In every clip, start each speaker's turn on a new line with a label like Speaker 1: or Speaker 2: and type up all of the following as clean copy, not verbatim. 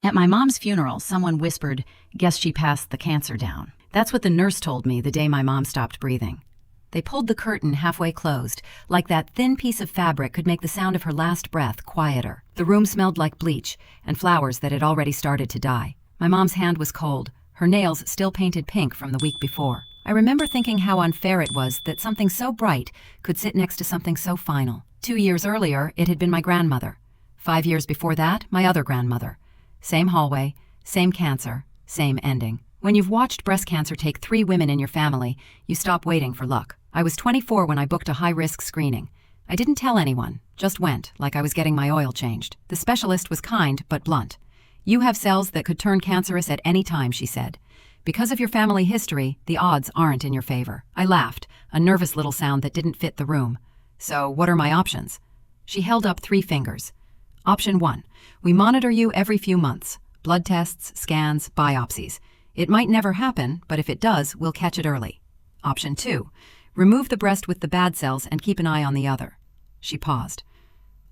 Speaker 1: At my mom's funeral, someone whispered, "Guess she passed the cancer down." That's what the nurse told me the day my mom stopped breathing. They pulled the curtain halfway closed, like that thin piece of fabric could make the sound of her last breath quieter. The room smelled like bleach and flowers that had already started to die. My mom's hand was cold, her nails still painted pink from the week before. I remember thinking how unfair it was that something so bright could sit next to something so final. 2 years earlier, it had been my grandmother. 5 years before that, my other grandmother. Same hallway, same cancer, same ending. When you've watched breast cancer take 3 women in your family, you stop waiting for luck. I was 24 when I booked a high-risk screening. I didn't tell anyone, just went, like I was getting my oil changed. The specialist was kind but blunt. "You have cells that could turn cancerous at any time," she said. "Because of your family history, the odds aren't in your favor." I laughed, a nervous little sound that didn't fit the room. "So what are my options?" She held up 3 fingers. Option 1, we monitor you every few months. Blood tests, scans, biopsies. It might never happen, but if it does, we'll catch it early. Option 2, remove the breast with the bad cells and keep an eye on the other. She paused.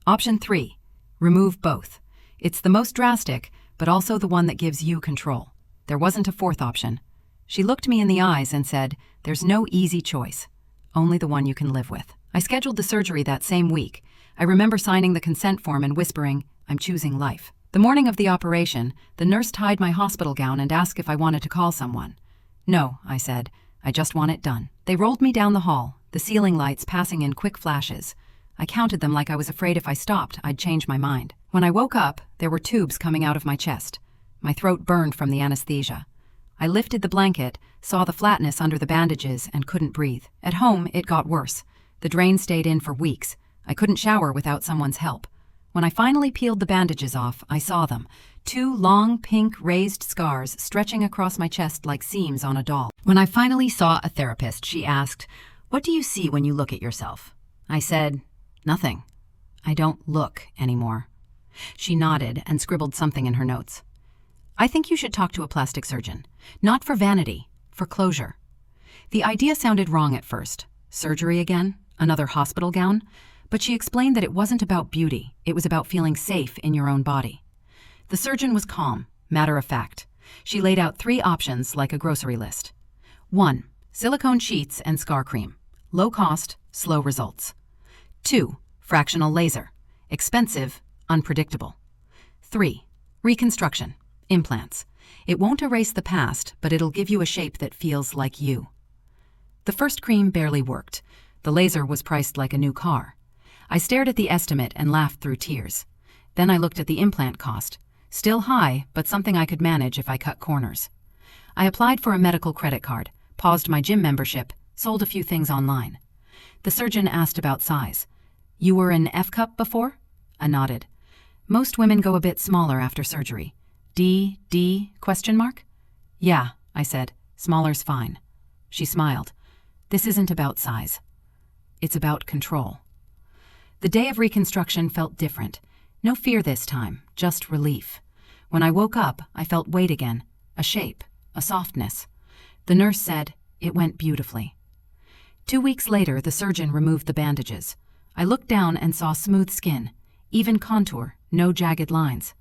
Speaker 1: Option 3, remove both. It's the most drastic, but also the one that gives you control. There wasn't a 4th option. She looked me in the eyes and said, "There's no easy choice, only the one you can live with." I scheduled the surgery that same week. I remember signing the consent form and whispering, "I'm choosing life." The morning of the operation, the nurse tied my hospital gown and asked if I wanted to call someone. "No," I said, "I just want it done." They rolled me down the hall, the ceiling lights passing in quick flashes. I counted them like I was afraid if I stopped, I'd change my mind. When I woke up, there were tubes coming out of my chest. My throat burned from the anesthesia. I lifted the blanket, saw the flatness under the bandages, and couldn't breathe. At home, it got worse. The drain stayed in for weeks. I couldn't shower without someone's help. When I finally peeled the bandages off, I saw them. 2 long, pink, raised scars stretching across my chest like seams on a doll. When I finally saw a therapist, she asked, "What do you see when you look at yourself?" I said, "Nothing. I don't look anymore." She nodded and scribbled something in her notes. "I think you should talk to a plastic surgeon. Not for vanity, for closure." The idea sounded wrong at first. Surgery again? Another hospital gown? But she explained that it wasn't about beauty, it was about feeling safe in your own body. The surgeon was calm, matter of fact. She laid out 3 options like a grocery list. 1, silicone sheets and scar cream. Low cost, slow results. 2, fractional laser. Expensive, unpredictable. 3, reconstruction, implants. It won't erase the past, but it'll give you a shape that feels like you. The first cream barely worked. The laser was priced like a new car. I stared at the estimate and laughed through tears. Then I looked at the implant cost. Still high, but something I could manage if I cut corners. I applied for a medical credit card, paused my gym membership, sold a few things online. The surgeon asked about size. "You were an F-cup before?" I nodded. "Most women go a bit smaller after surgery." D? "Yeah," I said. "Smaller's fine." She smiled. "This isn't about size. It's about control." The day of reconstruction felt different. No fear this time, just relief. When I woke up, I felt weight again, a shape, a softness. The nurse said, "It went beautifully." 2 weeks later, the surgeon removed the bandages. I looked down and saw smooth skin, even contour, no jagged lines.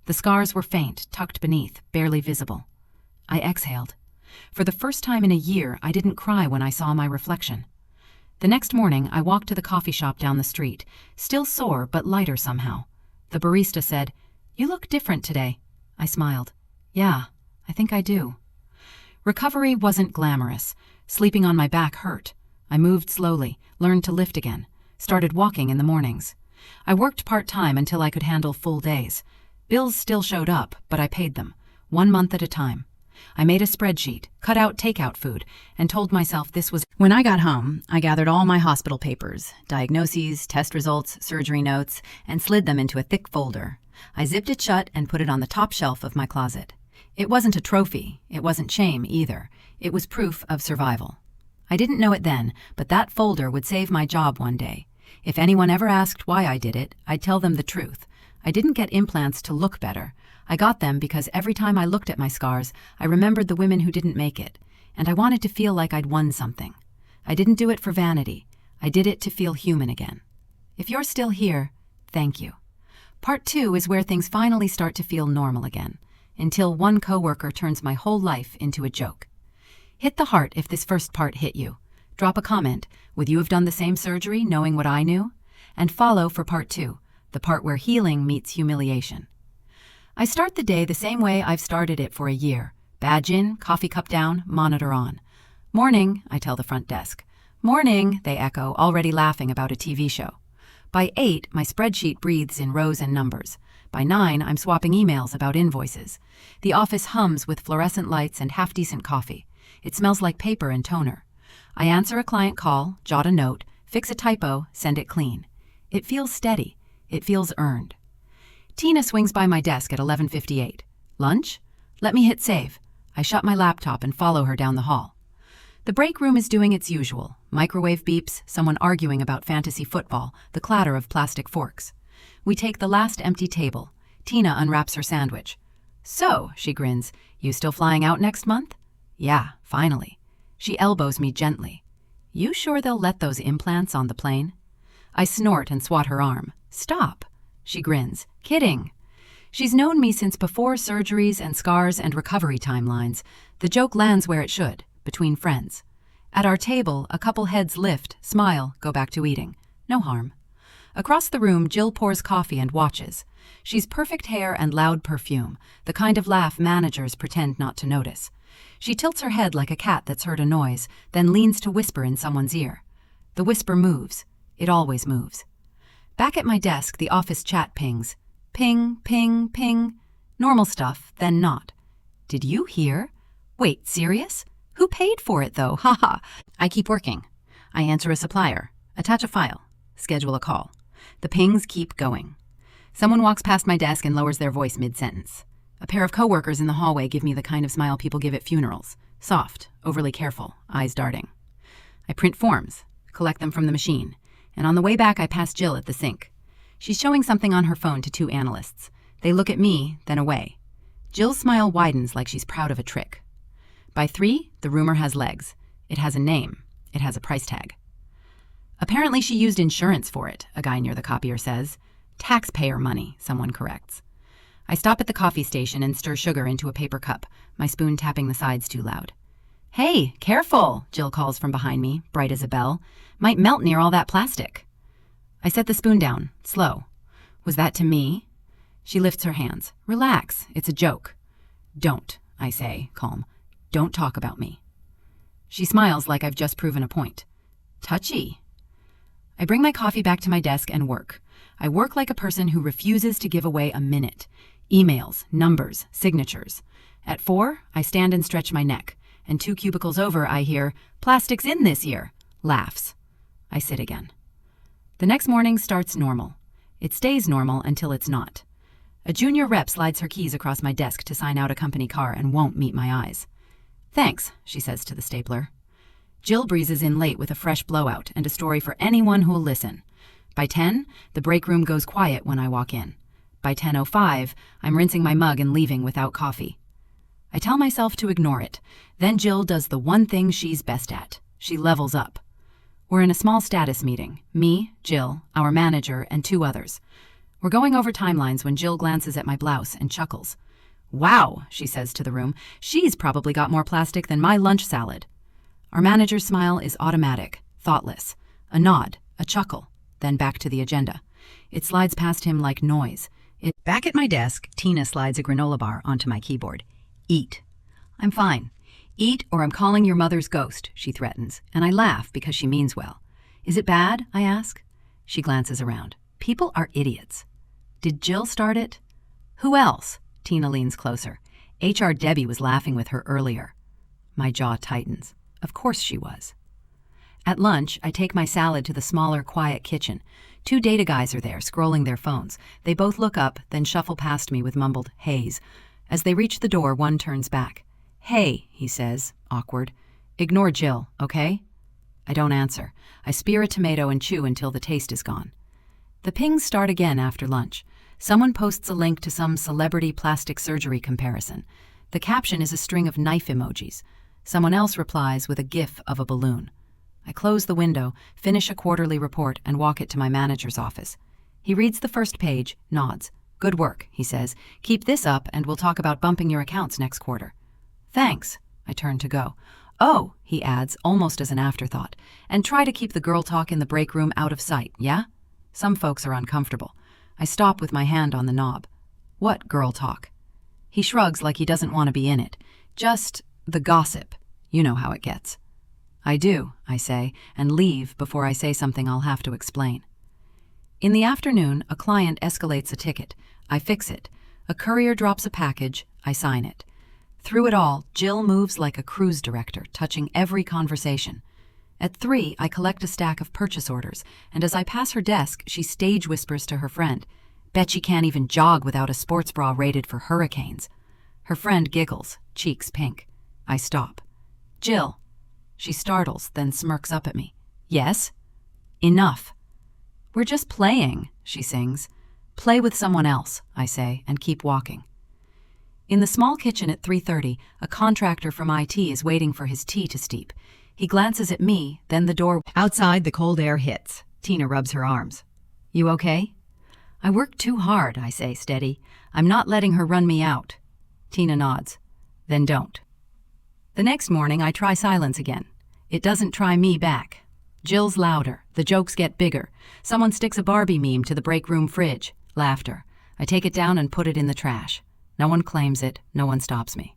Speaker 1: The scars were faint, tucked beneath, barely visible. I exhaled. For the first time in a year, I didn't cry when I saw my reflection. The next morning, I walked to the coffee shop down the street, still sore but lighter somehow. The barista said, "You look different today." I smiled. "Yeah, I think I do." Recovery wasn't glamorous. Sleeping on my back hurt. I moved slowly, learned to lift again, started walking in the mornings. I worked part-time until I could handle full days. Bills still showed up, but I paid them, 1 month at a time. I made a spreadsheet, cut out takeout food, and told myself this was... When I got home, I gathered all my hospital papers, diagnoses, test results, surgery notes, and slid them into a thick folder. I zipped it shut and put it on the top shelf of my closet. It wasn't a trophy. It wasn't shame either. It was proof of survival. I didn't know it then, but that folder would save my job one day. If anyone ever asked why I did it, I'd tell them the truth. I didn't get implants to look better. I got them because every time I looked at my scars, I remembered the women who didn't make it, and I wanted to feel like I'd won something. I didn't do it for vanity. I did it to feel human again. If you're still here, thank you. Part 2 is where things finally start to feel normal again, until one coworker turns my whole life into a joke. Hit the heart if this first part hit you. Drop a comment, would you have done the same surgery knowing what I knew? And follow for Part 2, the part where healing meets humiliation. I start the day the same way I've started it for a year. Badge in, coffee cup down, monitor on. Morning, I tell the front desk. Morning, they echo, already laughing about a TV show. By 8, my spreadsheet breathes in rows and numbers. By 9, I'm swapping emails about invoices. The office hums with fluorescent lights and half-decent coffee. It smells like paper and toner. I answer a client call, jot a note, fix a typo, send it clean. It feels steady. It feels earned. Tina swings by my desk at 11:58. Lunch? Let me hit save. I shut my laptop and follow her down the hall. The break room is doing its usual. Microwave beeps, someone arguing about fantasy football, the clatter of plastic forks. We take the last empty table. Tina unwraps her sandwich. So, she grins, you still flying out next month? Yeah, finally. She elbows me gently. You sure they'll let those implants on the plane? I snort and swat her arm. Stop. She grins. Kidding. She's known me since before surgeries and scars and recovery timelines. The joke lands where it should, between friends. At our table, a couple heads lift, smile, go back to eating. No harm. Across the room, Jill pours coffee and watches. She's perfect hair and loud perfume, the kind of laugh managers pretend not to notice. She tilts her head like a cat that's heard a noise, then leans to whisper in someone's ear. The whisper moves. It always moves. Back at my desk, the office chat pings. Ping, ping, ping. Normal stuff, then not. Did you hear? Wait, serious? Who paid for it, though? Haha. I keep working. I answer a supplier. Attach a file. Schedule a call. The pings keep going. Someone walks past my desk and lowers their voice mid-sentence. A pair of coworkers in the hallway give me the kind of smile people give at funerals. Soft, overly careful, eyes darting. I print forms, collect them from the machine, and on the way back I pass Jill at the sink. She's showing something on her phone to 2 analysts. They look at me, then away. Jill's smile widens like she's proud of a trick. By 3, the rumor has legs. It has a name. It has a price tag. Apparently she used insurance for it, a guy near the copier says. Taxpayer money, someone corrects. I stop at the coffee station and stir sugar into a paper cup, my spoon tapping the sides too loud. Hey, careful, Jill calls from behind me, bright as a bell. Might melt near all that plastic. I set the spoon down, slow. Was that to me? She lifts her hands. Relax, it's a joke. Don't, I say, calm. Don't talk about me. She smiles like I've just proven a point. Touchy. I bring my coffee back to my desk and work. I work like a person who refuses to give away a minute. Emails, numbers, signatures. At 4, I stand and stretch my neck, and 2 cubicles over I hear, "Plastic's in this year." Laughs. I sit again. The next morning starts normal. It stays normal until it's not. A junior rep slides her keys across my desk to sign out a company car and won't meet my eyes. Thanks, she says to the stapler. Jill breezes in late with a fresh blowout and a story for anyone who'll listen. By 10, the break room goes quiet when I walk in. By 10:05, I'm rinsing my mug and leaving without coffee. I tell myself to ignore it. Then Jill does the one thing she's best at. She levels up. We're in a small status meeting. Me, Jill, our manager, and 2 others. We're going over timelines when Jill glances at my blouse and chuckles. Wow, she says to the room, she's probably got more plastic than my lunch salad. Our manager's smile is automatic, thoughtless. A nod, a chuckle, then back to the agenda. It slides past him like noise. Back at my desk, Tina slides a granola bar onto my keyboard. Eat. I'm fine. Eat or I'm calling your mother's ghost, she threatens, and I laugh because she means well. Is it bad? I ask. She glances around. People are idiots. Did Jill start it? Who else? Tina leans closer. HR Debbie was laughing with her earlier. My jaw tightens. Of course she was. At lunch, I take my salad to the smaller, quiet kitchen. 2 data guys are there, scrolling their phones. They both look up, then shuffle past me with mumbled "Hays." As they reach the door, one turns back. Hey, he says, awkward. Ignore Jill, okay? I don't answer. I spear a tomato and chew until the taste is gone. The pings start again after lunch. Someone posts a link to some celebrity plastic surgery comparison. The caption is a string of knife emojis. Someone else replies with a gif of a balloon. I close the window, finish a quarterly report, and walk it to my manager's office. He reads the first page, nods. Good work, he says. Keep this up and we'll talk about bumping your accounts next quarter. Thanks. I turn to go. Oh, he adds, almost as an afterthought, and try to keep the girl talk in the break room out of sight, yeah? Some folks are uncomfortable. I stop with my hand on the knob. What girl talk? He shrugs like he doesn't want to be in it. Just the gossip. You know how it gets. I do, I say, and leave before I say something I'll have to explain. In the afternoon, a client escalates a ticket. I fix it. A courier drops a package. I sign it. Through it all, Jill moves like a cruise director, touching every conversation. At 3, I collect a stack of purchase orders, and as I pass her desk, she stage whispers to her friend, "Bet she can't even jog without a sports bra rated for hurricanes." Her friend giggles, cheeks pink. I stop. "Jill." She startles, then smirks up at me. "Yes?" "Enough." "We're just playing," she sings. "Play with someone else," I say, and keep walking. In the small kitchen at 3:30, a contractor from IT is waiting for his tea to steep. He glances at me, then the door. Outside, the cold air hits. Tina rubs her arms. "You okay?" "I worked too hard," I say, steady. "I'm not letting her run me out." Tina nods. "Then don't." The next morning, I try silence again. It doesn't try me back. Jill's louder. The jokes get bigger. Someone sticks a Barbie meme to the break room fridge. Laughter. I take it down and put it in the trash. No one claims it. No one stops me.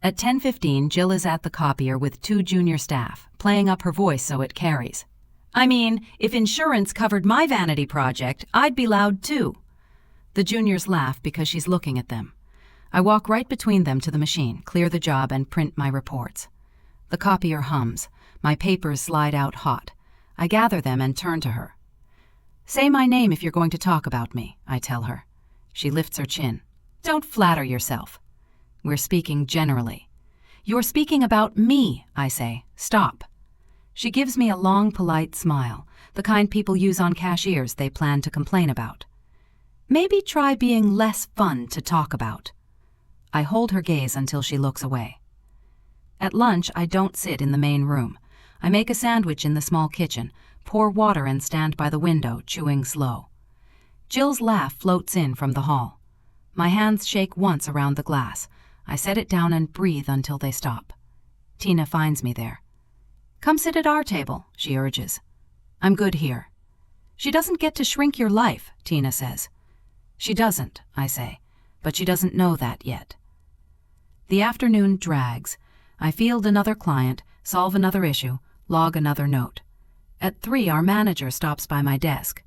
Speaker 1: At 10:15, Jill is at the copier with 2 junior staff, playing up her voice so it carries. "I mean, if insurance covered my vanity project, I'd be loud too." The juniors laugh because she's looking at them. I walk right between them to the machine, clear the job, and print my reports. The copier hums. My papers slide out hot. I gather them and turn to her. "Say my name if you're going to talk about me," I tell her. She lifts her chin. "Don't flatter yourself." "We're speaking generally." "You're speaking about me," I say. "Stop." She gives me a long, polite smile, the kind people use on cashiers they plan to complain about. "Maybe try being less fun to talk about." I hold her gaze until she looks away. At lunch, I don't sit in the main room. I make a sandwich in the small kitchen, pour water and stand by the window, chewing slow. Jill's laugh floats in from the hall. My hands shake once around the glass. I set it down and breathe until they stop. Tina finds me there. "Come sit at our table," she urges. "I'm good here." "She doesn't get to shrink your life," Tina says. "She doesn't," I say, "but she doesn't know that yet." The afternoon drags. I field another client, solve another issue, log another note. At 3, our manager stops by my desk.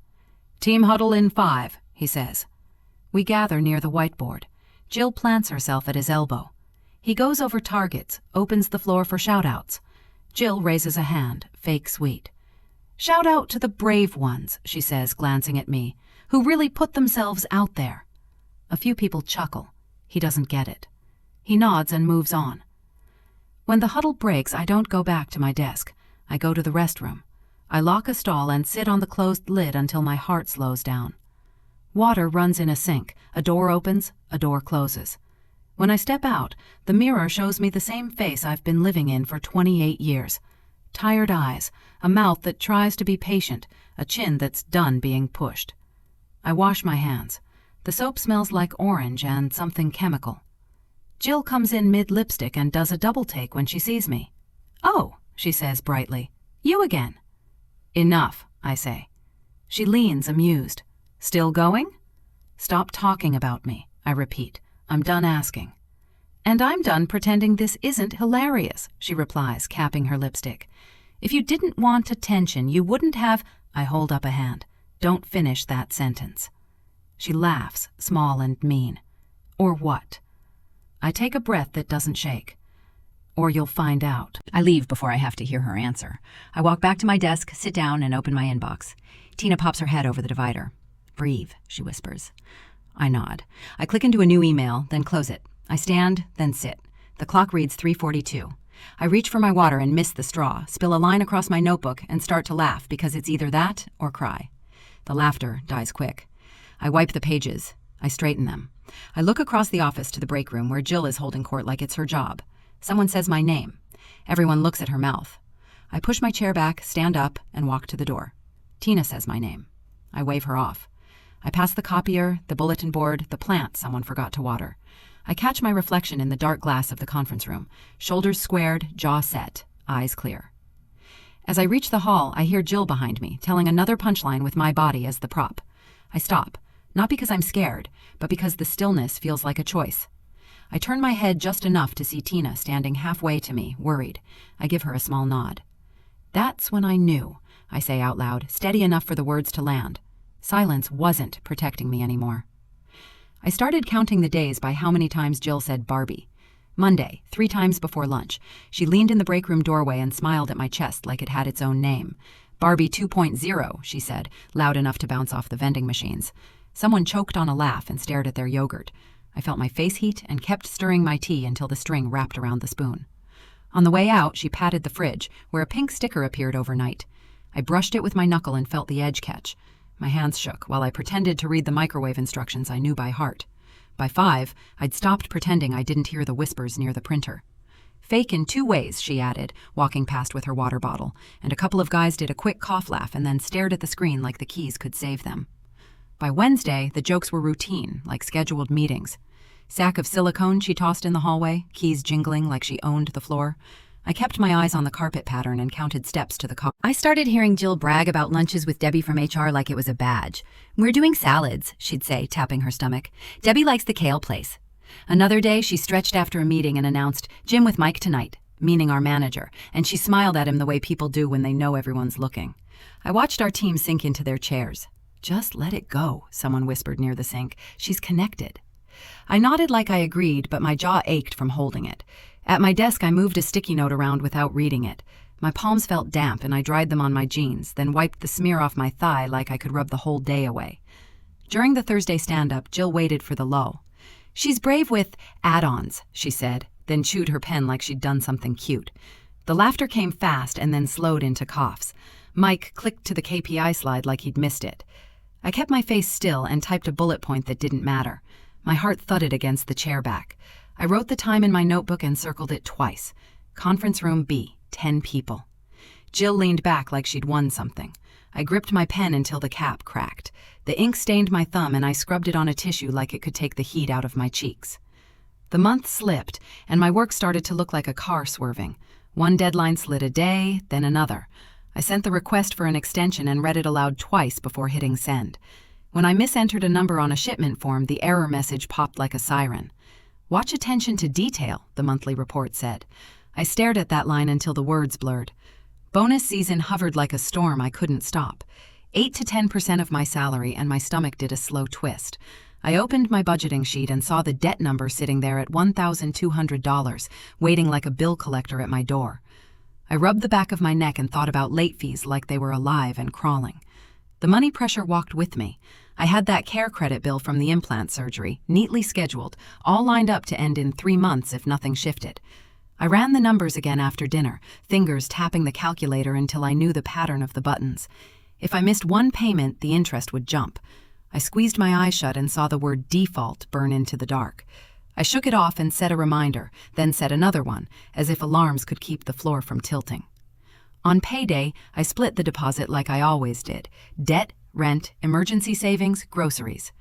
Speaker 1: "Team huddle in 5, he says. We gather near the whiteboard. Jill plants herself at his elbow. He goes over targets, opens the floor for shout-outs. Jill raises a hand, fake sweet. "Shout out to the brave ones," she says, glancing at me, "who really put themselves out there." A few people chuckle. He doesn't get it. He nods and moves on. When the huddle breaks, I don't go back to my desk. I go to the restroom. I lock a stall and sit on the closed lid until my heart slows down. Water runs in a sink. A door opens, a door closes. When I step out, the mirror shows me the same face I've been living in for 28 years. Tired eyes, a mouth that tries to be patient, a chin that's done being pushed. I wash my hands. The soap smells like orange and something chemical. Jill comes in mid-lipstick and does a double take when she sees me. "Oh," she says brightly, "you again." "Enough," I say. She leans, amused. "Still going?" "Stop talking about me," I repeat. "I'm done asking." "And I'm done pretending this isn't hilarious," she replies, capping her lipstick. "If you didn't want attention, you wouldn't have—" I hold up a hand. "Don't finish that sentence." She laughs, small and mean. "Or what?" I take a breath that doesn't shake. "Or you'll find out." I leave before I have to hear her answer. I walk back to my desk, sit down, and open my inbox. Tina pops her head over the divider. "Breathe," she whispers. I nod. I click into a new email, then close it. I stand, then sit. The clock reads 3:42. I reach for my water and miss the straw, spill a line across my notebook, and start to laugh because it's either that or cry. The laughter dies quick. I wipe the pages. I straighten them. I look across the office to the break room where Jill is holding court like it's her job. Someone says my name. Everyone looks at her mouth. I push my chair back, stand up, and walk to the door. Tina says my name. I wave her off. I pass the copier, the bulletin board, the plant someone forgot to water. I catch my reflection in the dark glass of the conference room, shoulders squared, jaw set, eyes clear. As I reach the hall, I hear Jill behind me, telling another punchline with my body as the prop. I stop, not because I'm scared, but because the stillness feels like a choice. I turn my head just enough to see Tina standing halfway to me, worried. I give her a small nod. That's when I knew, I say out loud, steady enough for the words to land. Silence wasn't protecting me anymore. I started counting the days by how many times Jill said Barbie. Monday, 3 times before lunch. She leaned in the break room doorway and smiled at my chest like it had its own name. Barbie 2.0, she said, loud enough to bounce off the vending machines. Someone choked on a laugh and stared at their yogurt. I felt my face heat and kept stirring my tea until the string wrapped around the spoon. On the way out, she patted the fridge, where a pink sticker appeared overnight. I brushed it with my knuckle and felt the edge catch. My hands shook while I pretended to read the microwave instructions I knew by heart. By 5, I'd stopped pretending I didn't hear the whispers near the printer. Fake in 2 ways, she added, walking past with her water bottle, and a couple of guys did a quick cough laugh and then stared at the screen like the keys could save them. By Wednesday, the jokes were routine, like scheduled meetings. Sack of silicone she tossed in the hallway, keys jingling like she owned the floor. I kept my eyes on the carpet pattern and counted steps to the car. I started hearing Jill brag about lunches with Debbie from HR like it was a badge. "We're doing salads," she'd say, tapping her stomach. "Debbie likes the kale place." Another day, she stretched after a meeting and announced, "Gym with Mike tonight," meaning our manager, and she smiled at him the way people do when they know everyone's looking. I watched our team sink into their chairs. "Just let it go," someone whispered near the sink. "She's connected." I nodded like I agreed, but my jaw ached from holding it. At my desk, I moved a sticky note around without reading it. My palms felt damp, and I dried them on my jeans, then wiped the smear off my thigh like I could rub the whole day away. During the Thursday stand-up, Jill waited for the lull. "She's brave with add-ons," she said, then chewed her pen like she'd done something cute. The laughter came fast and then slowed into coughs. Mike clicked to the KPI slide like he'd missed it. I kept my face still and typed a bullet point that didn't matter. My heart thudded against the chair back. I wrote the time in my notebook and circled it twice. Conference room B, 10 people. Jill leaned back like she'd won something. I gripped my pen until the cap cracked. The ink stained my thumb and I scrubbed it on a tissue like it could take the heat out of my cheeks. The month slipped, and my work started to look like a car swerving. One deadline slid a day, then another. I sent the request for an extension and read it aloud twice before hitting send. When I misentered a number on a shipment form, the error message popped like a siren. "Watch attention to detail," the monthly report said. I stared at that line until the words blurred. Bonus season hovered like a storm I couldn't stop. 8 to 10% of my salary, and my stomach did a slow twist. I opened my budgeting sheet and saw the debt number sitting there at $1,200, waiting like a bill collector at my door. I rubbed the back of my neck and thought about late fees like they were alive and crawling. The money pressure walked with me. I had that care credit bill from the implant surgery, neatly scheduled, all lined up to end in 3 months if nothing shifted. I ran the numbers again after dinner, fingers tapping the calculator until I knew the pattern of the buttons. If I missed one payment, the interest would jump. I squeezed my eyes shut and saw the word default burn into the dark. I shook it off and set a reminder, then set another one, as if alarms could keep the floor from tilting. On payday, I split the deposit like I always did. Debt, rent, emergency savings, groceries.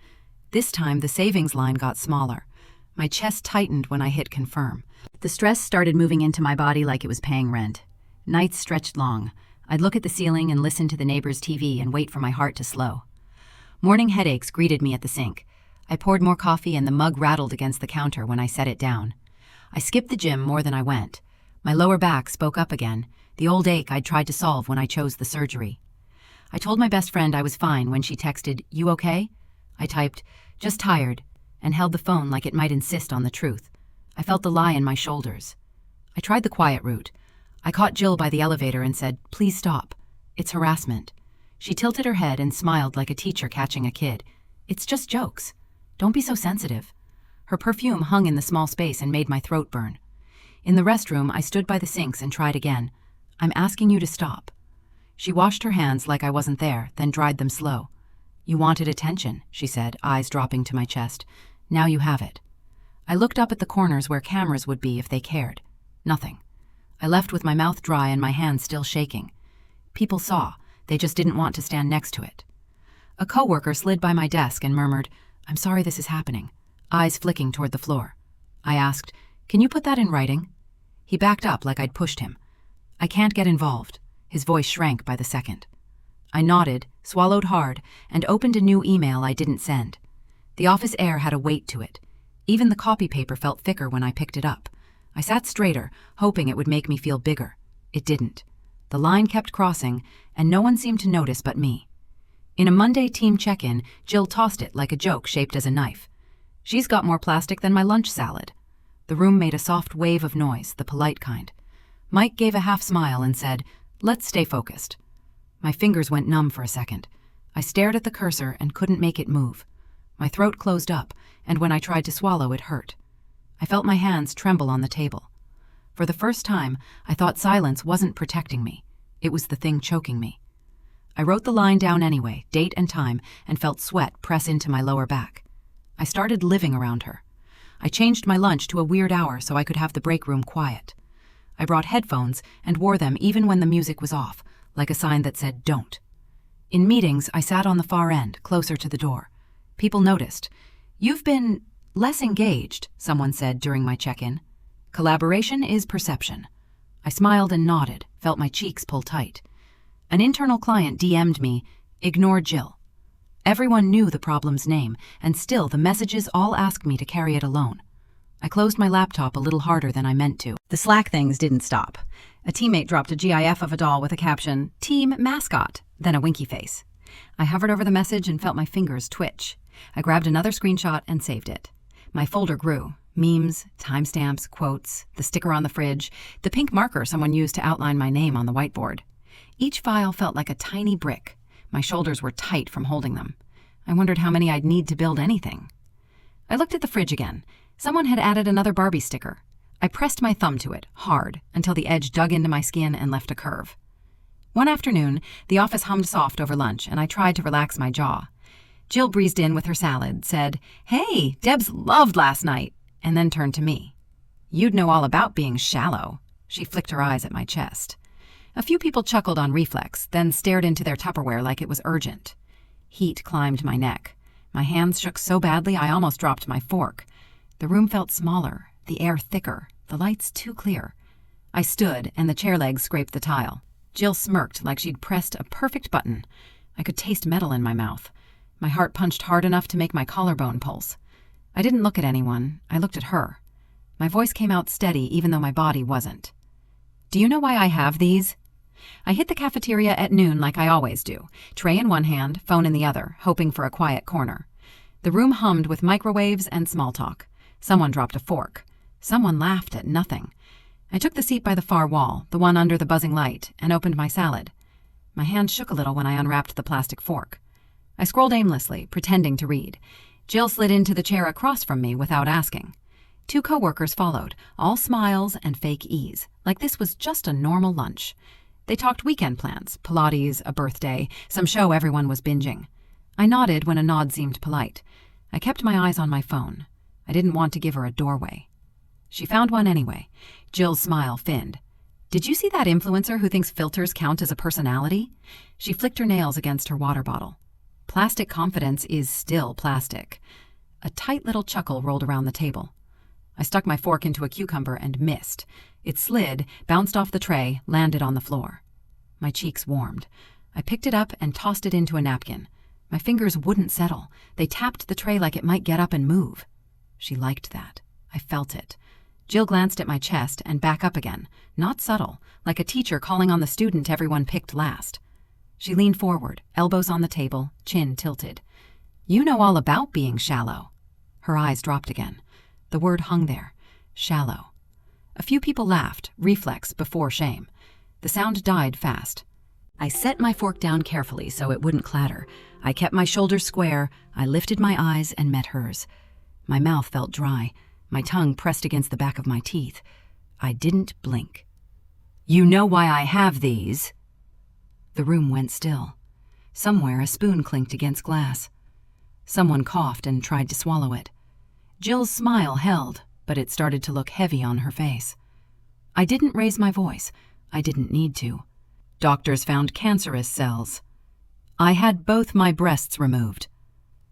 Speaker 1: This time, the savings line got smaller. My chest tightened when I hit confirm. The stress started moving into my body like it was paying rent. Nights stretched long. I'd look at the ceiling and listen to the neighbor's TV and wait for my heart to slow. Morning headaches greeted me at the sink. I poured more coffee and the mug rattled against the counter when I set it down. I skipped the gym more than I went. My lower back spoke up again, the old ache I'd tried to solve when I chose the surgery. I told my best friend I was fine when she texted, "You okay?" I typed, "Just tired," and held the phone like it might insist on the truth. I felt the lie in my shoulders. I tried the quiet route. I caught Jill by the elevator and said, "Please stop. It's harassment." She tilted her head and smiled like a teacher catching a kid. "It's just jokes. Don't be so sensitive." Her perfume hung in the small space and made my throat burn. In the restroom, I stood by the sinks and tried again. "I'm asking you to stop." She washed her hands like I wasn't there, then dried them slow. "You wanted attention," she said, eyes dropping to my chest. "Now you have it." I looked up at the corners where cameras would be if they cared. Nothing. I left with my mouth dry and my hands still shaking. People saw. They just didn't want to stand next to it. A coworker slid by my desk and murmured, "I'm sorry this is happening," eyes flicking toward the floor. I asked, "Can you put that in writing?" He backed up like I'd pushed him. "I can't get involved." His voice shrank by the second. I nodded, swallowed hard, and opened a new email I didn't send. The office air had a weight to it. Even the copy paper felt thicker when I picked it up. I sat straighter, hoping it would make me feel bigger. It didn't. The line kept crossing, and no one seemed to notice but me. In a Monday team check-in, Jill tossed it like a joke shaped as a knife. "She's got more plastic than my lunch salad." The room made a soft wave of noise, the polite kind. Mike gave a half smile and said, "Let's stay focused." My fingers went numb for a second. I stared at the cursor and couldn't make it move. My throat closed up, and when I tried to swallow, it hurt. I felt my hands tremble on the table. For the first time, I thought silence wasn't protecting me. It was the thing choking me. I wrote the line down anyway, date and time, and felt sweat press into my lower back. I started living around her. I changed my lunch to a weird hour so I could have the break room quiet. I brought headphones and wore them even when the music was off, like a sign that said, "Don't." In meetings, I sat on the far end, closer to the door. People noticed. "You've been less engaged," someone said during my check-in. "Collaboration is perception." I smiled and nodded, felt my cheeks pull tight. An internal client DM'd me, "Ignore Jill." Everyone knew the problem's name, and still the messages all asked me to carry it alone. I closed my laptop a little harder than I meant to. The Slack things didn't stop. A teammate dropped a GIF of a doll with a caption, "Team Mascot," then a winky face. I hovered over the message and felt my fingers twitch. I grabbed another screenshot and saved it. My folder grew. Memes, timestamps, quotes, the sticker on the fridge, the pink marker someone used to outline my name on the whiteboard. Each file felt like a tiny brick. My shoulders were tight from holding them. I wondered how many I'd need to build anything. I looked at the fridge again. Someone had added another Barbie sticker. I pressed my thumb to it, hard, until the edge dug into my skin and left a curve. One afternoon, the office hummed soft over lunch, and I tried to relax my jaw. Jill breezed in with her salad, said, "Hey, Debs loved last night," and then turned to me. "You'd know all about being shallow." She flicked her eyes at my chest. A few people chuckled on reflex, then stared into their Tupperware like it was urgent. Heat climbed my neck. My hands shook so badly I almost dropped my fork. The room felt smaller, the air thicker, the lights too clear. I stood, and the chair legs scraped the tile. Jill smirked like she'd pressed a perfect button. I could taste metal in my mouth. My heart punched hard enough to make my collarbone pulse. I didn't look at anyone. I looked at her. My voice came out steady even though my body wasn't. "Do you know why I have these?" I hit the cafeteria at noon like I always do, tray in one hand, phone in the other, hoping for a quiet corner. The room hummed with microwaves and small talk. Someone dropped a fork. Someone laughed at nothing. I took the seat by the far wall, the one under the buzzing light, and opened my salad. My hand shook a little when I unwrapped the plastic fork. I scrolled aimlessly, pretending to read. Jill slid into the chair across from me without asking. 2 coworkers followed, all smiles and fake ease, like this was just a normal lunch. They talked weekend plans, Pilates, a birthday, some show everyone was binging. I nodded when a nod seemed polite. I kept my eyes on my phone. I didn't want to give her a doorway. She found one anyway. Jill's smile thinned. "Did you see that influencer who thinks filters count as a personality?" She flicked her nails against her water bottle. Plastic confidence is still plastic. A tight little chuckle rolled around the table. I stuck my fork into a cucumber and missed. It slid, bounced off the tray, landed on the floor. My cheeks warmed. I picked it up and tossed it into a napkin. My fingers wouldn't settle. They tapped the tray like it might get up and move. She liked that. I felt it. Jill glanced at my chest and back up again, not subtle, like a teacher calling on the student everyone picked last. She leaned forward, elbows on the table, chin tilted. "You know all about being shallow." Her eyes dropped again. The word hung there. Shallow. A few people laughed, reflex before shame. The sound died fast. I set my fork down carefully so it wouldn't clatter. I kept my shoulders square. I lifted my eyes and met hers. My mouth felt dry. My tongue pressed against the back of my teeth. I didn't blink. "You know why I have these?" The room went still. Somewhere a spoon clinked against glass. Someone coughed and tried to swallow it. Jill's smile held, but it started to look heavy on her face. I didn't raise my voice. I didn't need to. "Doctors found cancerous cells." I had both my breasts removed.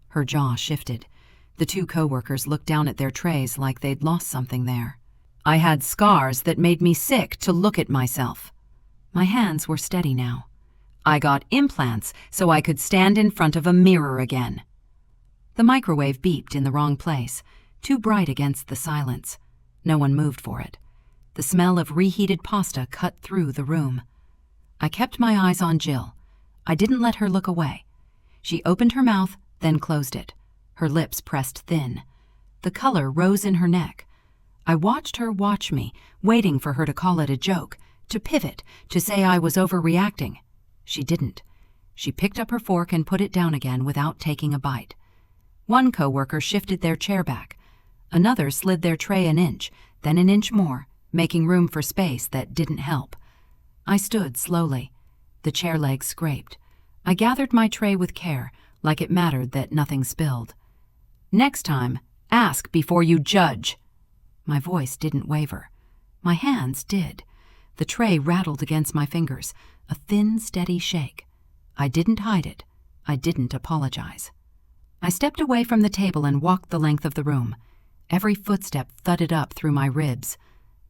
Speaker 1: Her jaw shifted. The two coworkers looked down at their trays like they'd lost something there. I had scars that made me sick to look at myself. My hands were steady now. I got implants so I could stand in front of a mirror again. The microwave beeped in the wrong place, too bright against the silence. No one moved for it. The smell of reheated pasta cut through the room. I kept my eyes on Jill. I didn't let her look away. She opened her mouth, then closed it. Her lips pressed thin. The color rose in her neck. I watched her watch me, waiting for her to call it a joke, to pivot, to say I was overreacting. She didn't. She picked up her fork and put it down again without taking a bite. One coworker shifted their chair back. Another slid their tray an inch, then an inch more, making room for space that didn't help. I stood slowly. The chair legs scraped. I gathered my tray with care, like it mattered that nothing spilled. Next time, ask before you judge. My voice didn't waver. My hands did. The tray rattled against my fingers, a thin, steady shake. I didn't hide it. I didn't apologize. I stepped away from the table and walked the length of the room. Every footstep thudded up through my ribs.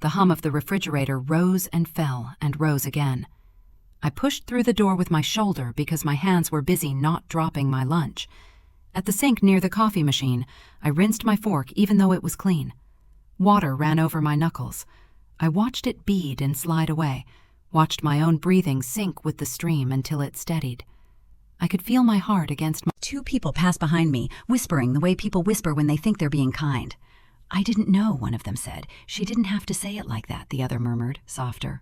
Speaker 1: The hum of the refrigerator rose and fell and rose again. I pushed through the door with my shoulder because my hands were busy not dropping my lunch. At the sink near the coffee machine, I rinsed my fork even though it was clean. Water ran over my knuckles. I watched it bead and slide away, watched my own breathing sink with the stream until it steadied. I could feel my heart against my...
Speaker 2: Two people passed behind me, whispering the way people whisper when they think they're being kind. "I didn't know," one of them said. "She didn't have to say it like that," the other murmured, softer.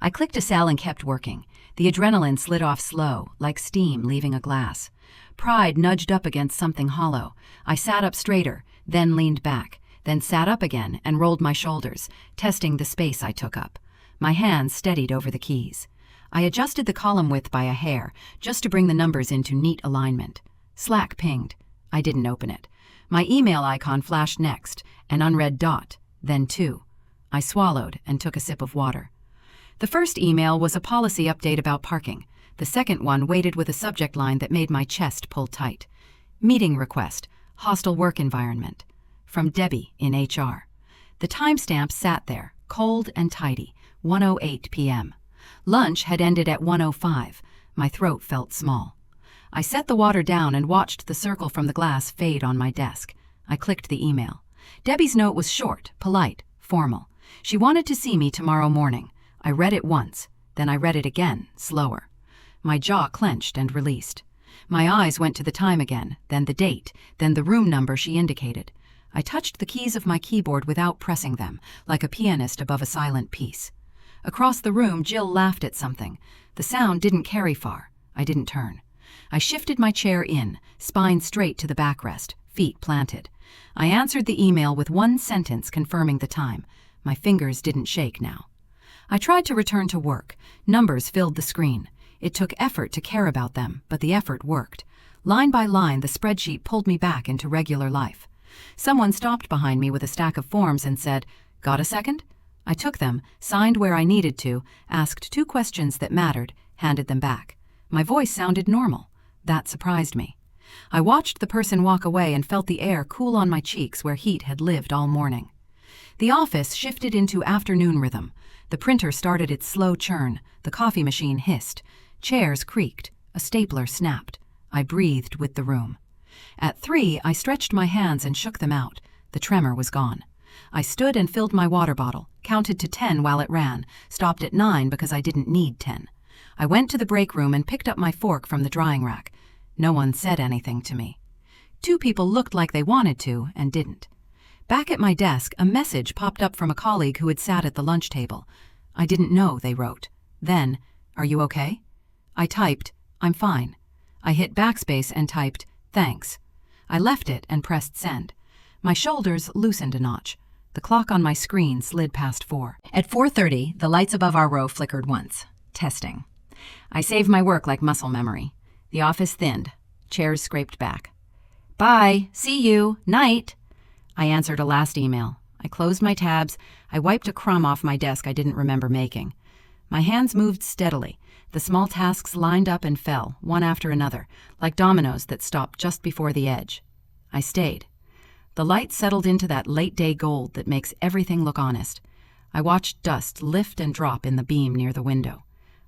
Speaker 2: I clicked a cell and kept working. The adrenaline slid off slow, like steam leaving a glass. Pride nudged up against something hollow. I sat up straighter, then leaned back, then sat up again and rolled my shoulders, testing the space I took up. My hands steadied over the keys. I adjusted the column width by a hair, just to bring the numbers into neat alignment. Slack pinged. I didn't open it. My email icon flashed next, an unread dot, then 2. I swallowed and took a sip of water. The first email was a policy update about parking. The second one waited with a subject line that made my chest pull tight. Meeting request, hostile work environment. From Debbie in HR. The timestamp sat there, cold and tidy, 1:08 p.m. Lunch had ended at 1:05. My throat felt small. I set the water down and watched the circle from the glass fade on my desk. I clicked the email. Debbie's note was short, polite, formal. She wanted to see me tomorrow morning. I read it once, then I read it again, slower. My jaw clenched and released. My eyes went to the time again, then the date, then the room number she indicated. I touched the keys of my keyboard without pressing them, like a pianist above a silent piece. Across the room, Jill laughed at something. The sound didn't carry far. I didn't turn. I shifted my chair in, spine straight to the backrest, feet planted. I answered the email with one sentence confirming the time. My fingers didn't shake now. I tried to return to work. Numbers filled the screen. It took effort to care about them, but the effort worked. Line by line, the spreadsheet pulled me back into regular life. Someone stopped behind me with a stack of forms and said, "Got a second?" I took them, signed where I needed to, asked 2 questions that mattered, handed them back. My voice sounded normal. That surprised me. I watched the person walk away and felt the air cool on my cheeks where heat had lived all morning. The office shifted into afternoon rhythm. The printer started its slow churn. The coffee machine hissed. Chairs creaked. A stapler snapped. I breathed with the room. At 3, I stretched my hands and shook them out. The tremor was gone. I stood and filled my water bottle, counted to 10 while it ran, stopped at 9 because I didn't need 10. I went to the break room and picked up my fork from the drying rack. No one said anything to me. 2 people looked like they wanted to and didn't. Back at my desk, a message popped up from a colleague who had sat at the lunch table. I didn't know, they wrote. Then, "Are you okay?" I typed, "I'm fine." I hit backspace and typed, "Thanks." I left it and pressed send. My shoulders loosened a notch. The clock on my screen slid past 4. At 4:30, the lights above our row flickered once. Testing. I saved my work like muscle memory. The office thinned. Chairs scraped back. "Bye. See you. Night." I answered a last email. I closed my tabs. I wiped a crumb off my desk I didn't remember making.
Speaker 1: My hands moved steadily. The small tasks lined up and fell, one after another, like dominoes that stopped just before the edge. I stayed. The light settled into that late-day gold that makes everything look honest. I watched dust lift and drop in the beam near the window.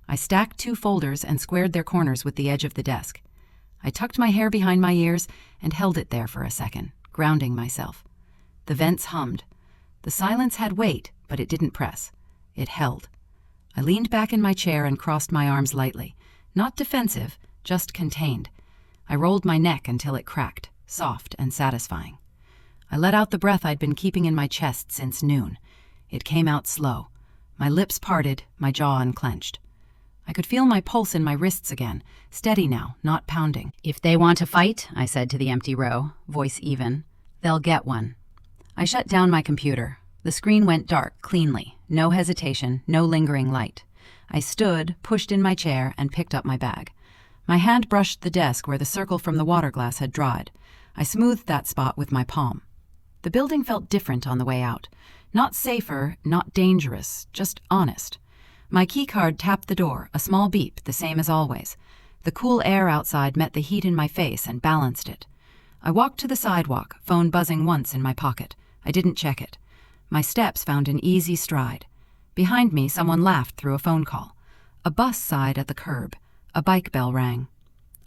Speaker 1: I stacked 2 folders and squared their corners with the edge of the desk. I tucked my hair behind my ears and held it there for a second, grounding myself. The vents hummed. The silence had weight, but it didn't press. It held. I leaned back in my chair and crossed my arms lightly. Not defensive, just contained. I rolled my neck until it cracked, soft and satisfying. I let out the breath I'd been keeping in my chest since noon. It came out slow. My lips parted, my jaw unclenched. I could feel my pulse in my wrists again, steady now, not pounding.
Speaker 2: "If they want to fight," I said to the empty row, voice even, "they'll get one." I shut down my computer. The screen went dark cleanly, no hesitation, no lingering light. I stood, pushed in my chair, and picked up my bag. My hand brushed the desk where the circle from the water glass had dried. I smoothed that spot with my palm. The building felt different on the way out. Not safer, not dangerous, just honest. My keycard tapped the door, a small beep, the same as always. The cool air outside met the heat in my face and balanced it. I walked to the sidewalk, phone buzzing once in my pocket. I didn't check it. My steps found an easy stride. Behind me, someone laughed through a phone call. A bus sighed at the curb. A bike bell rang.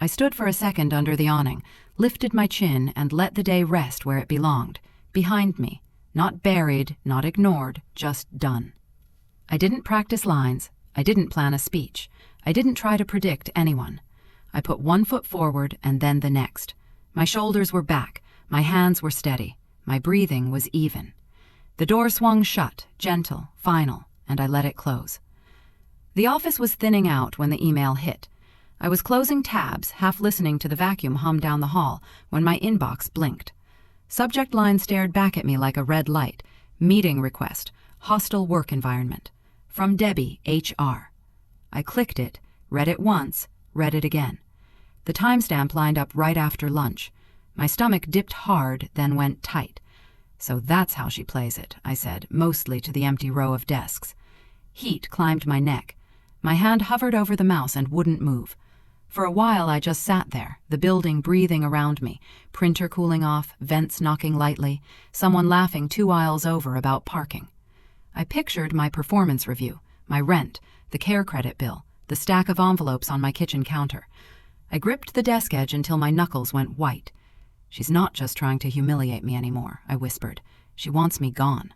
Speaker 2: I stood for a second under the awning, lifted my chin, and let the day rest where it belonged, behind me. Not buried, not ignored, just done. I didn't practice lines. I didn't plan a speech. I didn't try to predict anyone. I put one foot forward and then the next. My shoulders were back. My hands were steady. My breathing was even. The door swung shut, gentle, final, and I let it close. The office was thinning out when the email hit. I was closing tabs, half listening to the vacuum hum down the hall, when my inbox blinked. Subject line stared back at me like a red light. Meeting request. Hostile work environment. From Debbie, HR. I clicked it, read it once, read it again. The timestamp lined up right after lunch. My stomach dipped hard, then went tight. "So that's how she plays it," I said, mostly to the empty row of desks. Heat climbed my neck. My hand hovered over the mouse and wouldn't move. For a while I just sat there, the building breathing around me, printer cooling off, vents knocking lightly, someone laughing 2 aisles over about parking. I pictured my performance review, my rent, the care credit bill, the stack of envelopes on my kitchen counter. I gripped the desk edge until my knuckles went white. "She's not just trying to humiliate me anymore," I whispered. "She wants me gone."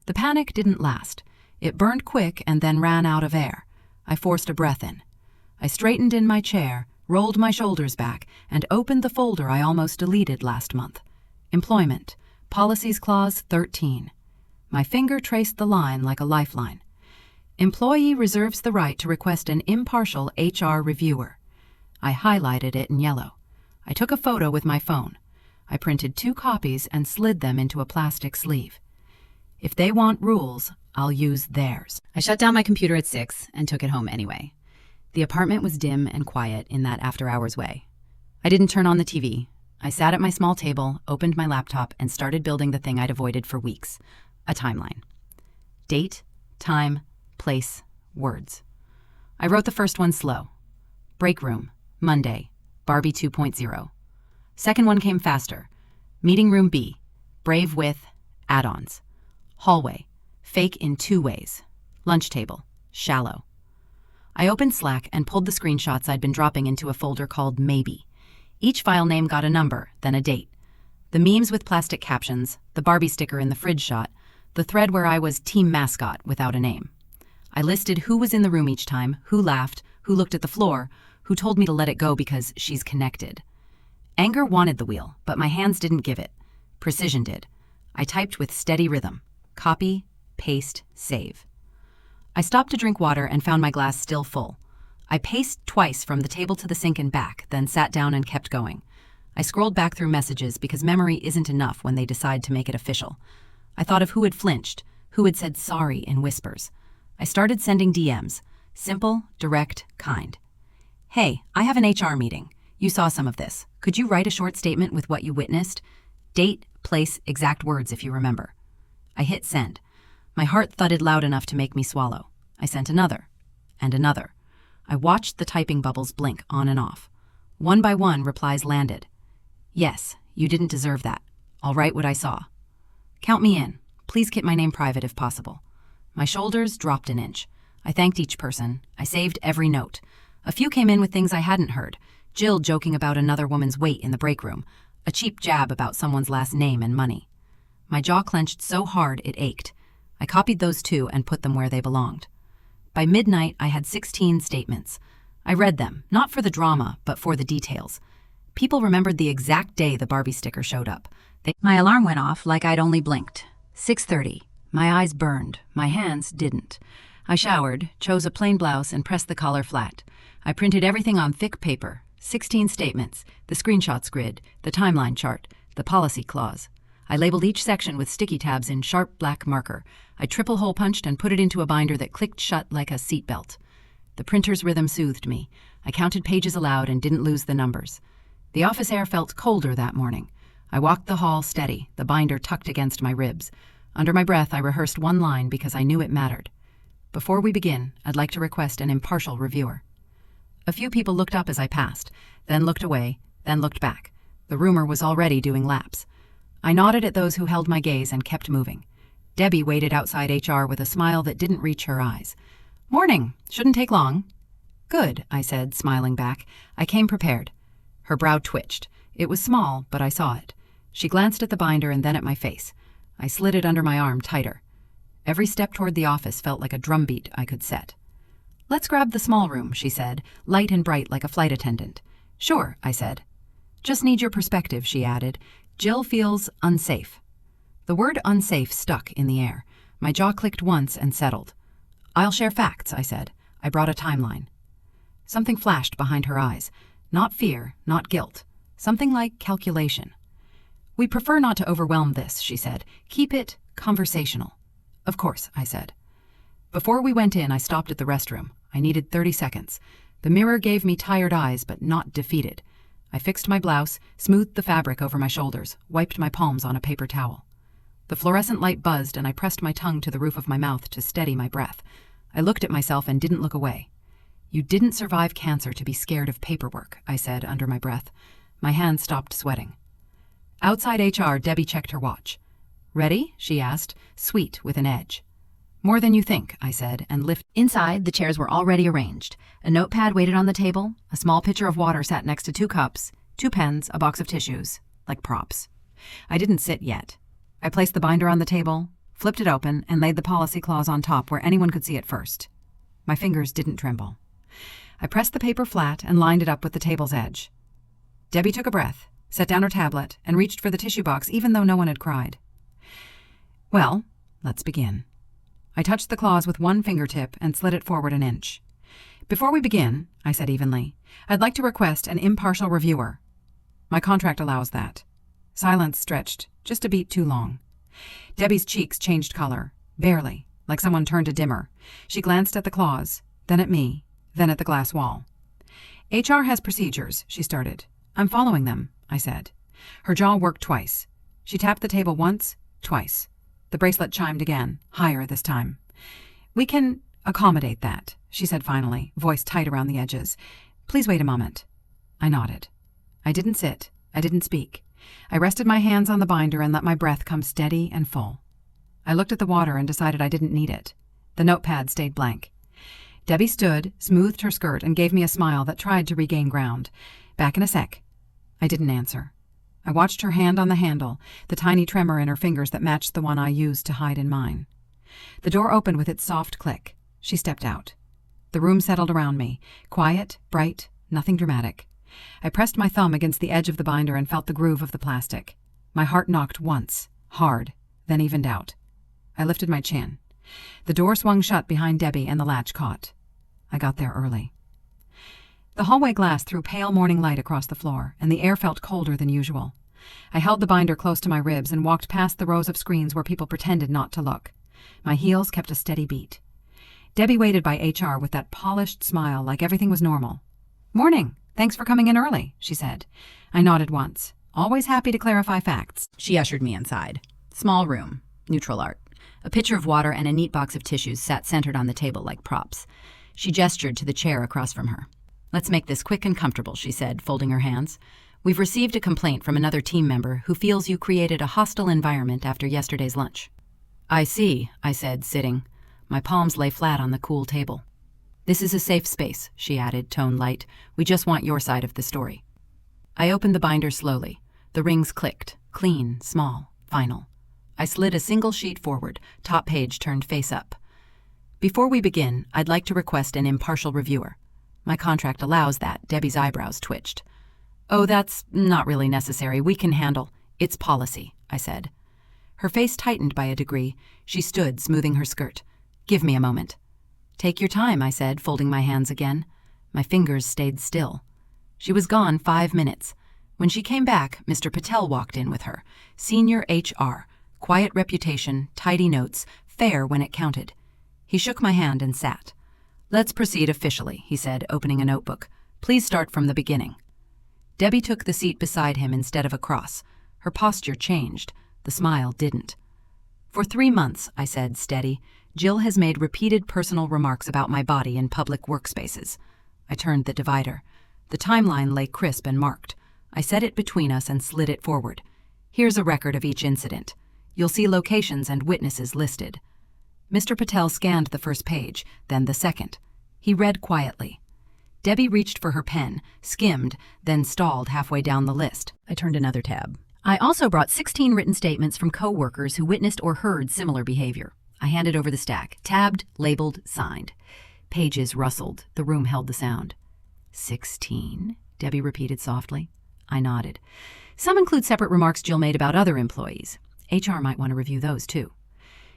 Speaker 2: The panic didn't last. It burned quick and then ran out of air. I forced a breath in. I straightened in my chair, rolled my shoulders back, and opened the folder I almost deleted last month. Employment, Policies Clause 13. My finger traced the line like a lifeline. Employee reserves the right to request an impartial HR reviewer. I highlighted it in yellow. I took a photo with my phone. I printed 2 copies and slid them into a plastic sleeve. If they want rules, I'll use theirs. I shut down my computer at 6 and took it home anyway. The apartment was dim and quiet in that after-hours way. I didn't turn on the TV. I sat at my small table, opened my laptop, and started building the thing I'd avoided for weeks. A timeline. Date, time, place, words. I wrote the first one slow. Break room, Monday, Barbie 2.0. Second one came faster. Meeting room B, brave with add-ons. Hallway, fake in 2 ways. Lunch table, shallow. I opened Slack and pulled the screenshots I'd been dropping into a folder called Maybe. Each file name got a number, then a date. The memes with plastic captions, the Barbie sticker in the fridge shot, the thread where I was team mascot without a name. I listed who was in the room each time, who laughed, who looked at the floor, who told me to let it go because she's connected. Anger wanted the wheel, but my hands didn't give it. Precision did. I typed with steady rhythm. Copy, paste, save. I stopped to drink water and found my glass still full. I paced twice from the table to the sink and back, then sat down and kept going. I scrolled back through messages because memory isn't enough when they decide to make it official. I thought of who had flinched, who had said sorry in whispers. I started sending DMs. Simple, direct, kind. "Hey, I have an HR meeting. You saw some of this. Could you write a short statement with what you witnessed? Date, place, exact words if you remember." I hit send. My heart thudded loud enough to make me swallow. I sent another. and another. I watched the typing bubbles blink on and off. One by one, replies landed. Yes, you didn't deserve that. I'll write what I saw. Count me in. Please keep my name private if possible. My shoulders dropped an inch. I thanked each person. I saved every note. A few came in with things I hadn't heard. Jill joking about another woman's weight in the break room. A cheap jab about someone's last name and money. My jaw clenched so hard it ached. I copied those two and put them where they belonged. By midnight, I had 16 statements. I read them, not for the drama, but for the details. People remembered the exact day the Barbie sticker showed up. My alarm went off like I'd only blinked. 6:30. My eyes burned. My hands didn't. I showered, chose a plain blouse, and pressed the collar flat. I printed everything on thick paper. 16 statements, the screenshots grid, the timeline chart, the policy clause. I labeled each section with sticky tabs in sharp black marker. I triple hole punched and put it into a binder that clicked shut like a seatbelt. The printer's rhythm soothed me. I counted pages aloud and didn't lose the numbers. The office air felt colder that morning. I walked the hall steady, the binder tucked against my ribs. Under my breath, I rehearsed one line because I knew it mattered. Before we begin, I'd like to request an impartial reviewer. A few people looked up as I passed, then looked away, then looked back. The rumor was already doing laps. I nodded at those who held my gaze and kept moving. Debbie waited outside HR with a smile that didn't reach her eyes. "Morning. Shouldn't take long." "Good," I said, smiling back. I came prepared. Her brow twitched. It was small, but I saw it. She glanced at the binder and then at my face. I slid it under my arm tighter. Every step toward the office felt like a drumbeat I could set. "Let's grab the small room," she said, light and bright like a flight attendant. "Sure," I said. "Just need your perspective," she added. "Jill feels unsafe." The word unsafe stuck in the air. My jaw clicked once and settled. "I'll share facts," I said. I brought a timeline. Something flashed behind her eyes. Not fear, not guilt. Something like calculation. "We prefer not to overwhelm this," she said. "Keep it conversational." "Of course," I said. Before we went in, I stopped at the restroom. I needed 30 seconds. The mirror gave me tired eyes, but not defeated. I fixed my blouse, smoothed the fabric over my shoulders, wiped my palms on a paper towel. The fluorescent light buzzed, and I pressed my tongue to the roof of my mouth to steady my breath. I looked at myself and didn't look away. "You didn't survive cancer to be scared of paperwork," I said under my breath. My hands stopped sweating. Outside HR, Debbie checked her watch. "Ready?" she asked, sweet with an edge. "More than you think," I said, and lifted. Inside, the chairs were already arranged. A notepad waited on the table. A small pitcher of water sat next to 2 cups, 2 pens, a box of tissues, like props. I didn't sit yet. I placed the binder on the table, flipped it open, and laid the policy clause on top where anyone could see it first. My fingers didn't tremble. I pressed the paper flat and lined it up with the table's edge. Debbie took a breath, set down her tablet, and reached for the tissue box even though no one had cried. "Well, let's begin." I touched the clause with one fingertip and slid it forward an inch. "Before we begin," I said evenly, "I'd like to request an impartial reviewer." My contract allows that. Silence stretched, just a beat too long. Debbie's cheeks changed color, barely, like someone turned a dimmer. She glanced at the clause, then at me, then at the glass wall. "HR has procedures," she started. "I'm following them," I said. Her jaw worked twice. She tapped the table once, twice. The bracelet chimed again, higher this time. "We can accommodate that," she said finally, voice tight around the edges. "Please wait a moment." I nodded. I didn't sit. I didn't speak. I rested my hands on the binder and let my breath come steady and full. I looked at the water and decided I didn't need it. The notepad stayed blank. Debbie stood, smoothed her skirt, and gave me a smile that tried to regain ground. "Back in a sec." I didn't answer. I watched her hand on the handle, the tiny tremor in her fingers that matched the one I used to hide in mine. The door opened with its soft click. She stepped out. The room settled around me, quiet, bright, nothing dramatic. I pressed my thumb against the edge of the binder and felt the groove of the plastic. My heart knocked once, hard, then evened out. I lifted my chin. The door swung shut behind Debbie and the latch caught. I got there early. The hallway glass threw pale morning light across the floor, and the air felt colder than usual. I held the binder close to my ribs and walked past the rows of screens where people pretended not to look. My heels kept a steady beat. Debbie waited by HR with that polished smile like everything was normal. "Morning. Thanks for coming in early," she said. I nodded once. "Always happy to clarify facts." She ushered me inside. Small room, neutral art. A pitcher of water and a neat box of tissues sat centered on the table like props. She gestured to the chair across from her. "Let's make this quick and comfortable," she said, folding her hands. "We've received a complaint from another team member who feels you created a hostile environment after yesterday's lunch." "I see," I said, sitting. My palms lay flat on the cool table. "This is a safe space," she added, tone light. "We just want your side of the story." I opened the binder slowly. The rings clicked. Clean, small, final. I slid a single sheet forward, top page turned face up. "Before we begin, I'd like to request an impartial reviewer." "My contract allows that." Debbie's eyebrows twitched. "Oh, that's not really necessary. We can handle." "It's policy," I said. Her face tightened by a degree. She stood, smoothing her skirt. "Give me a moment." "Take your time," I said, folding my hands again. My fingers stayed still. She was gone 5 minutes. When she came back, Mr. Patel walked in with her. Senior HR, quiet reputation, tidy notes, fair when it counted. He shook my hand and sat. "Let's proceed officially," he said, opening a notebook. "Please start from the beginning." Debbie took the seat beside him instead of across. Her posture changed. The smile didn't. "For 3 months," I said, steady, "Jill has made repeated personal remarks about my body in public workspaces." I turned the divider. The timeline lay crisp and marked. I set it between us and slid it forward. "Here's a record of each incident. You'll see locations and witnesses listed." Mr. Patel scanned the first page, then the second. He read quietly. Debbie reached for her pen, skimmed, then stalled halfway down the list. I turned another tab. "I also brought 16 written statements from coworkers who witnessed or heard similar behavior." I handed over the stack, tabbed, labeled, signed. Pages rustled. The room held the sound. 16, Debbie repeated softly. I nodded. "Some include separate remarks Jill made about other employees. HR might want to review those, too."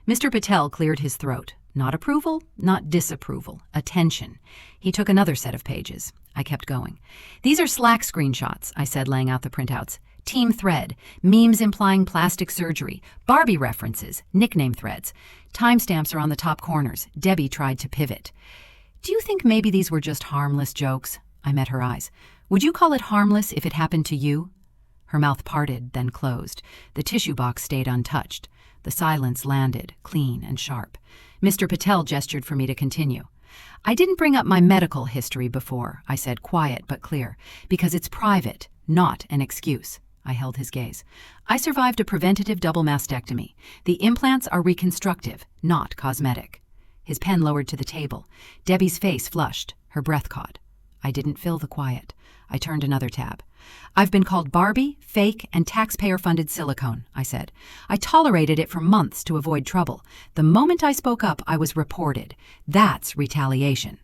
Speaker 2: Mr. Patel cleared his throat. Not approval, not disapproval. Attention. He took another set of pages. I kept going. "These are Slack screenshots," I said, laying out the printouts. "Team thread, memes implying plastic surgery, Barbie references, nickname threads. Timestamps are on the top corners." Debbie tried to pivot. "Do you think maybe these were just harmless jokes?" I met her eyes. "Would you call it harmless if it happened to you?" Her mouth parted, then closed. The tissue box stayed untouched. The silence landed, clean and sharp. Mr. Patel gestured for me to continue. "I didn't bring up my medical history before," I said, quiet but clear, "because it's private, not an excuse." I held his gaze. "I survived a preventative double mastectomy. The implants are reconstructive, not cosmetic." His pen lowered to the table. Debbie's face flushed. Her breath caught. I didn't fill the quiet. I turned another tab. "I've been called Barbie, fake, and taxpayer-funded silicone," I said. "I tolerated it for months to avoid trouble. The moment I spoke up, I was reported. That's retaliation."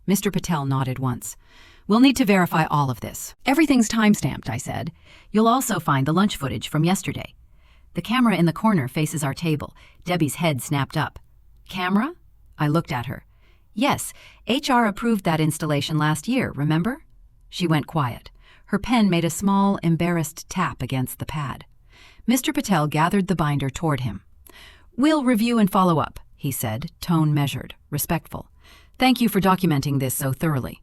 Speaker 2: Mr. Patel nodded once. "We'll need to verify all of this." "Everything's timestamped," I said. "You'll also find the lunch footage from yesterday." The camera in the corner faces our table. Debbie's head snapped up. "Camera?" I looked at her. "Yes, HR approved that installation last year, remember?" She went quiet. Her pen made a small, embarrassed tap against the pad. Mr. Patel gathered the binder toward him. "We'll review and follow up," he said, tone measured, respectful. "Thank you for documenting this so thoroughly."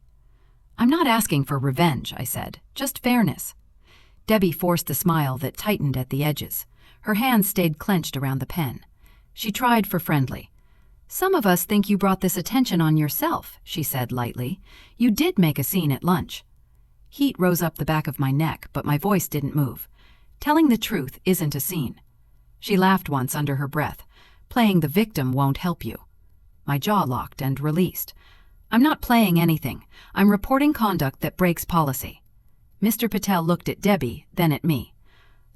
Speaker 2: "I'm not asking for revenge," I said, "just fairness." Debbie forced a smile that tightened at the edges. Her hands stayed clenched around the pen. She tried for friendly. "Some of us think you brought this attention on yourself," she said lightly. "You did make a scene at lunch." Heat rose up the back of my neck, but my voice didn't move. "Telling the truth isn't a scene." She laughed once under her breath. "Playing the victim won't help you." My jaw locked and released. "I'm not playing anything. I'm reporting conduct that breaks policy." Mr. Patel looked at Debbie, then at me.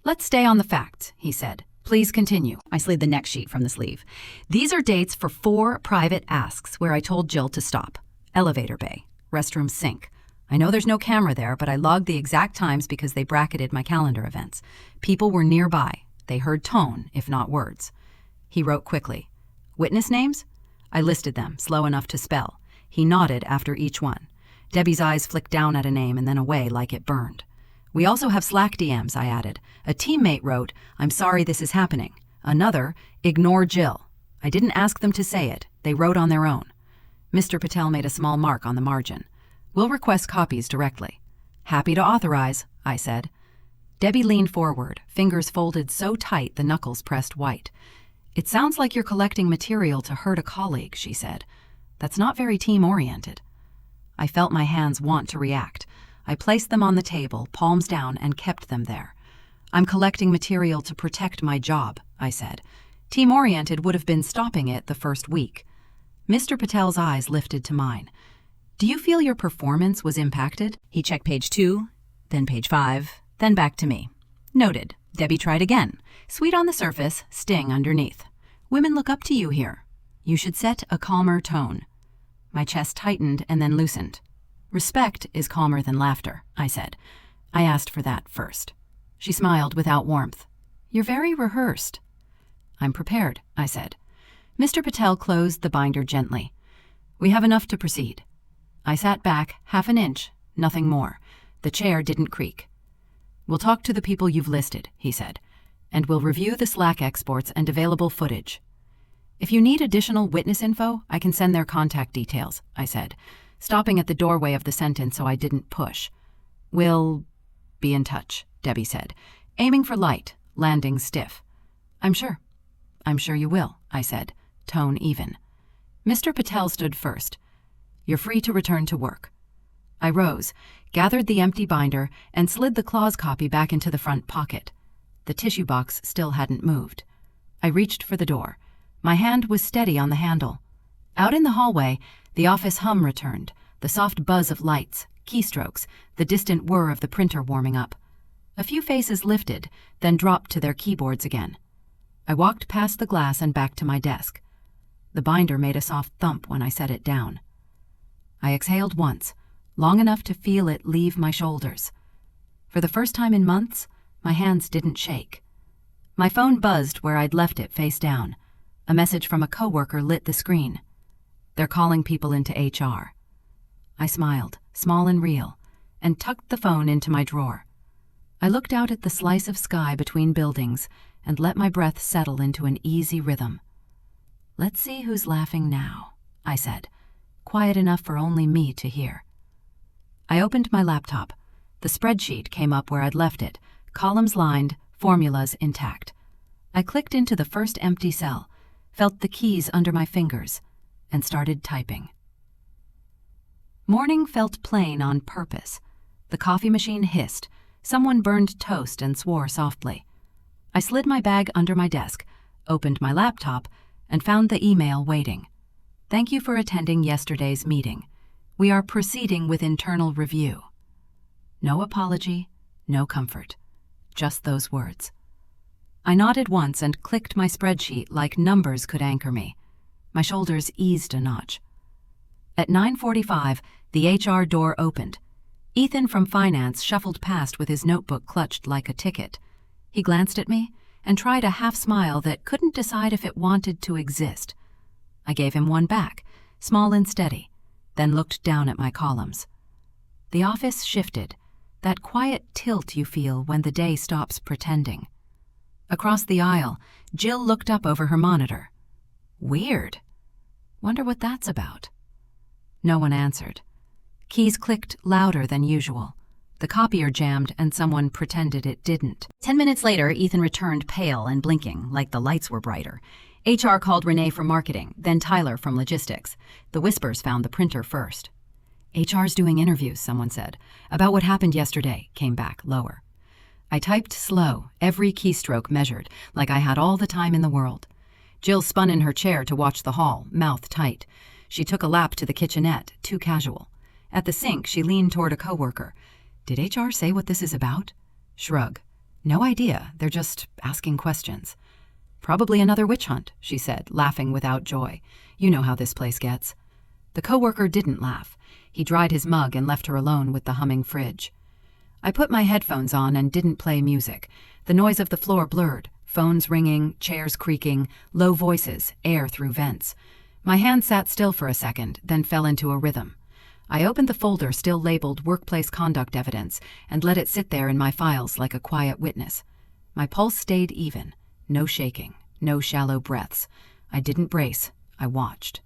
Speaker 2: "Let's stay on the facts," he said. "Please continue." I slid the next sheet from the sleeve. "These are dates for 4 private asks where I told Jill to stop. Elevator bay, restroom sink. I know there's no camera there, but I logged the exact times because they bracketed my calendar events. People were nearby. They heard tone, if not words." He wrote quickly. "Witness names?" I listed them, slow enough to spell. He nodded after each one. Debbie's eyes flicked down at a name and then away like it burned. "We also have Slack DMs," I added. A teammate wrote, "I'm sorry this is happening." Another, "Ignore Jill." I didn't ask them to say it. They wrote on their own. Mr. Patel made a small mark on the margin. "We'll request copies directly." "Happy to authorize," I said. Debbie leaned forward, fingers folded so tight the knuckles pressed white. "It sounds like you're collecting material to hurt a colleague," she said.
Speaker 1: That's not very team-oriented. I felt my hands want to react. I placed them on the table, palms down, and kept them there. I'm collecting material to protect my job, I said. Team-oriented would have been stopping it the first week. Mr. Patel's eyes lifted to mine. Do you feel your performance was impacted? He checked page 2, then page 5, then back to me. Noted. Debbie tried again. Sweet on the surface, sting underneath. Women look up to you here. You should set a calmer tone. My chest tightened and then loosened. Respect is calmer than laughter, I said. I asked for that first. She smiled without warmth. You're very rehearsed. I'm prepared, I said. Mr. Patel closed the binder gently. We have enough to proceed. I sat back half an inch, nothing more. The chair didn't creak. We'll talk to the people you've listed, he said, and we'll review the Slack exports and available footage. If you need additional witness info, I can send their contact details, I said, stopping at the doorway of the sentence so I didn't push. We'll be in touch, Debbie said, aiming for light, landing stiff. I'm sure you will, I said, tone even. Mr. Patel stood first. You're free to return to work. I rose, gathered the empty binder, and slid the clause copy back into the front pocket. The tissue box still hadn't moved. I reached for the door. My hand was steady on the handle. Out in the hallway, the office hum returned, the soft buzz of lights, keystrokes, the distant whir of the printer warming up. A few faces lifted, then dropped to their keyboards again. I walked past the glass and back to my desk. The binder made a soft thump when I set it down. I exhaled once, long enough to feel it leave my shoulders. For the first time in months, my hands didn't shake. My phone buzzed where I'd left it face down. A message from a coworker lit the screen. They're calling people into HR. I smiled, small and real, and tucked the phone into my drawer. I looked out at the slice of sky between buildings and let my breath settle into an easy rhythm. Let's see who's laughing now, I said, quiet enough for only me to hear. I opened my laptop. The spreadsheet came up where I'd left it, columns lined, formulas intact. I clicked into the first empty cell, felt the keys under my fingers, and started typing. Morning felt plain on purpose. The coffee machine hissed. Someone burned toast and swore softly. I slid my bag under my desk, opened my laptop, and found the email waiting. Thank you for attending yesterday's meeting. We are proceeding with internal review. No apology, no comfort. Just those words. I nodded once and clicked my spreadsheet like numbers could anchor me. My shoulders eased a notch. At 9:45, the HR door opened. Ethan from finance shuffled past with his notebook clutched like a ticket. He glanced at me and tried a half smile that couldn't decide if it wanted to exist. I gave him one back, small and steady, then looked down at my columns. The office shifted, that quiet tilt you feel when the day stops pretending. Across the aisle, Jill looked up over her monitor. Weird. Wonder what that's about. No one answered. Keys clicked louder than usual. The copier jammed and someone pretended it didn't. 10 minutes later, Ethan returned pale and blinking, like the lights were brighter. HR called Renee from marketing, then Tyler from logistics. The whispers found the printer first. HR's doing interviews, someone said. About what happened yesterday, came back lower. I typed slow, every keystroke measured, like I had all the time in the world. Jill spun in her chair to watch the hall, mouth tight. She took a lap to the kitchenette, too casual. At the sink, she leaned toward a coworker. Did HR say what this is about? Shrug. No idea, they're just asking questions. Probably another witch hunt, she said, laughing without joy. You know how this place gets. The coworker didn't laugh. He dried his mug and left her alone with the humming fridge. I put my headphones on and didn't play music. The noise of the floor blurred, phones ringing, chairs creaking, low voices, air through vents. My hand sat still for a second, then fell into a rhythm. I opened the folder still labeled Workplace Conduct Evidence and let it sit there in my files like a quiet witness. My pulse stayed even. No shaking, no shallow breaths. I didn't brace. I watched.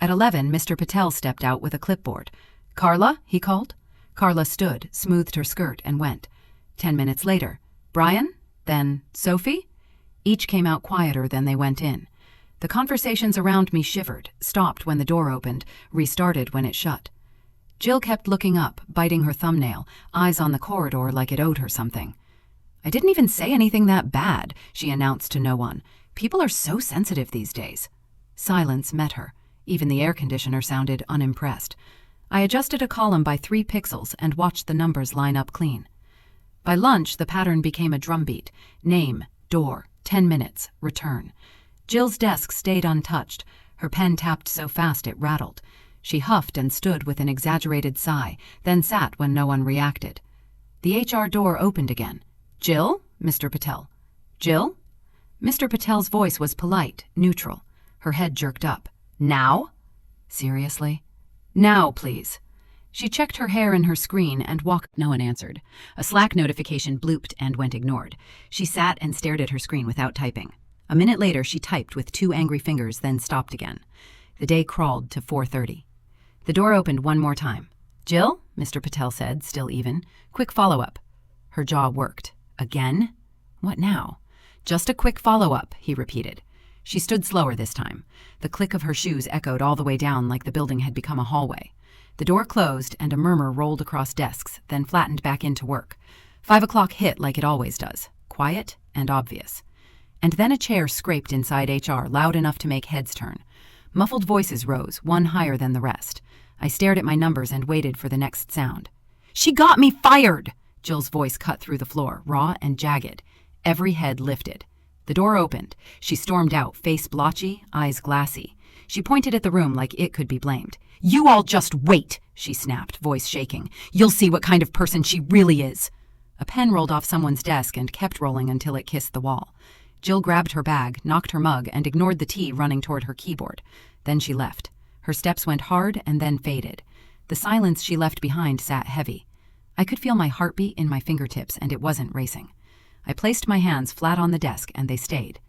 Speaker 1: At 11, Mr. Patel stepped out with a clipboard. Carla, he called. Carla stood, smoothed her skirt, and went. 10 minutes later, Brian, then Sophie. Each came out quieter than they went in. The conversations around me shivered, stopped when the door opened, restarted when it shut. Jill kept looking up, biting her thumbnail, eyes on the corridor like it owed her something. "I didn't even say anything that bad," she announced to no one. "People are so sensitive these days." Silence met her. Even the air conditioner sounded unimpressed. I adjusted a column by 3 pixels and watched the numbers line up clean. By lunch, the pattern became a drumbeat. Name, door, 10 minutes, return. Jill's desk stayed untouched. Her pen tapped so fast it rattled. She huffed and stood with an exaggerated sigh, then sat when no one reacted. The HR door opened again. "Jill?" Mr. Patel. "Jill?" Mr. Patel's voice was polite, neutral. Her head jerked up. "Now?" "Seriously?" "Now, please." She checked her hair in her screen and walked. No one answered. A Slack notification blooped and went ignored. She sat and stared at her screen without typing. A minute later, she typed with 2 angry fingers, then stopped again. The day crawled to 4:30. The door opened one more time. "Jill?" Mr. Patel said, still even. "Quick follow-up." Her jaw worked. "Again? What now?" "Just a quick follow-up," he repeated. She stood slower this time. The click of her shoes echoed all the way down like the building had become a hallway. The door closed and a murmur rolled across desks, then flattened back into work. 5 o'clock hit like it always does, quiet and obvious. And then a chair scraped inside HR, loud enough to make heads turn. Muffled voices rose, one higher than the rest. I stared at my numbers and waited for the next sound. "She got me fired!" Jill's voice cut through the floor, raw and jagged. Every head lifted. The door opened. She stormed out, face blotchy, eyes glassy. She pointed at the room like it could be blamed. "You all just wait," she snapped, voice shaking. "You'll see what kind of person she really is." A pen rolled off someone's desk and kept rolling until it kissed the wall. Jill grabbed her bag, knocked her mug, and ignored the tea running toward her keyboard. Then she left. Her steps went hard and then faded. The silence she left behind sat heavy. I could feel my heartbeat in my fingertips, and it wasn't racing. I placed my hands flat on the desk, and they stayed.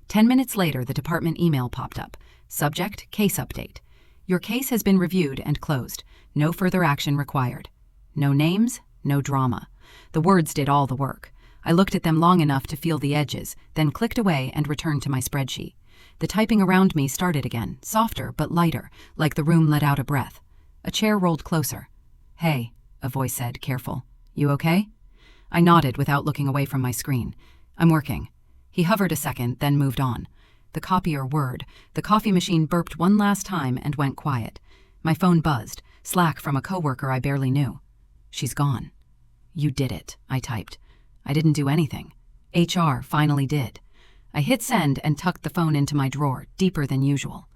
Speaker 1: 10 minutes later, the department email popped up. Subject, case update. Your case has been reviewed and closed. No further action required. No names, no drama. The words did all the work. I looked at them long enough to feel the edges, then clicked away and returned to my spreadsheet. The typing around me started again, softer but lighter, like the room let out a breath. A chair rolled closer. "Hey," a voice said, careful. "You okay?" I nodded without looking away from my screen. "I'm working." He hovered a second, then moved on. The copier whirred. The coffee machine burped one last time and went quiet. My phone buzzed. Slack from a coworker I barely knew. "She's gone." "You did it," I typed. "I didn't do anything. HR finally did." I hit send and tucked the phone into my drawer, deeper than usual.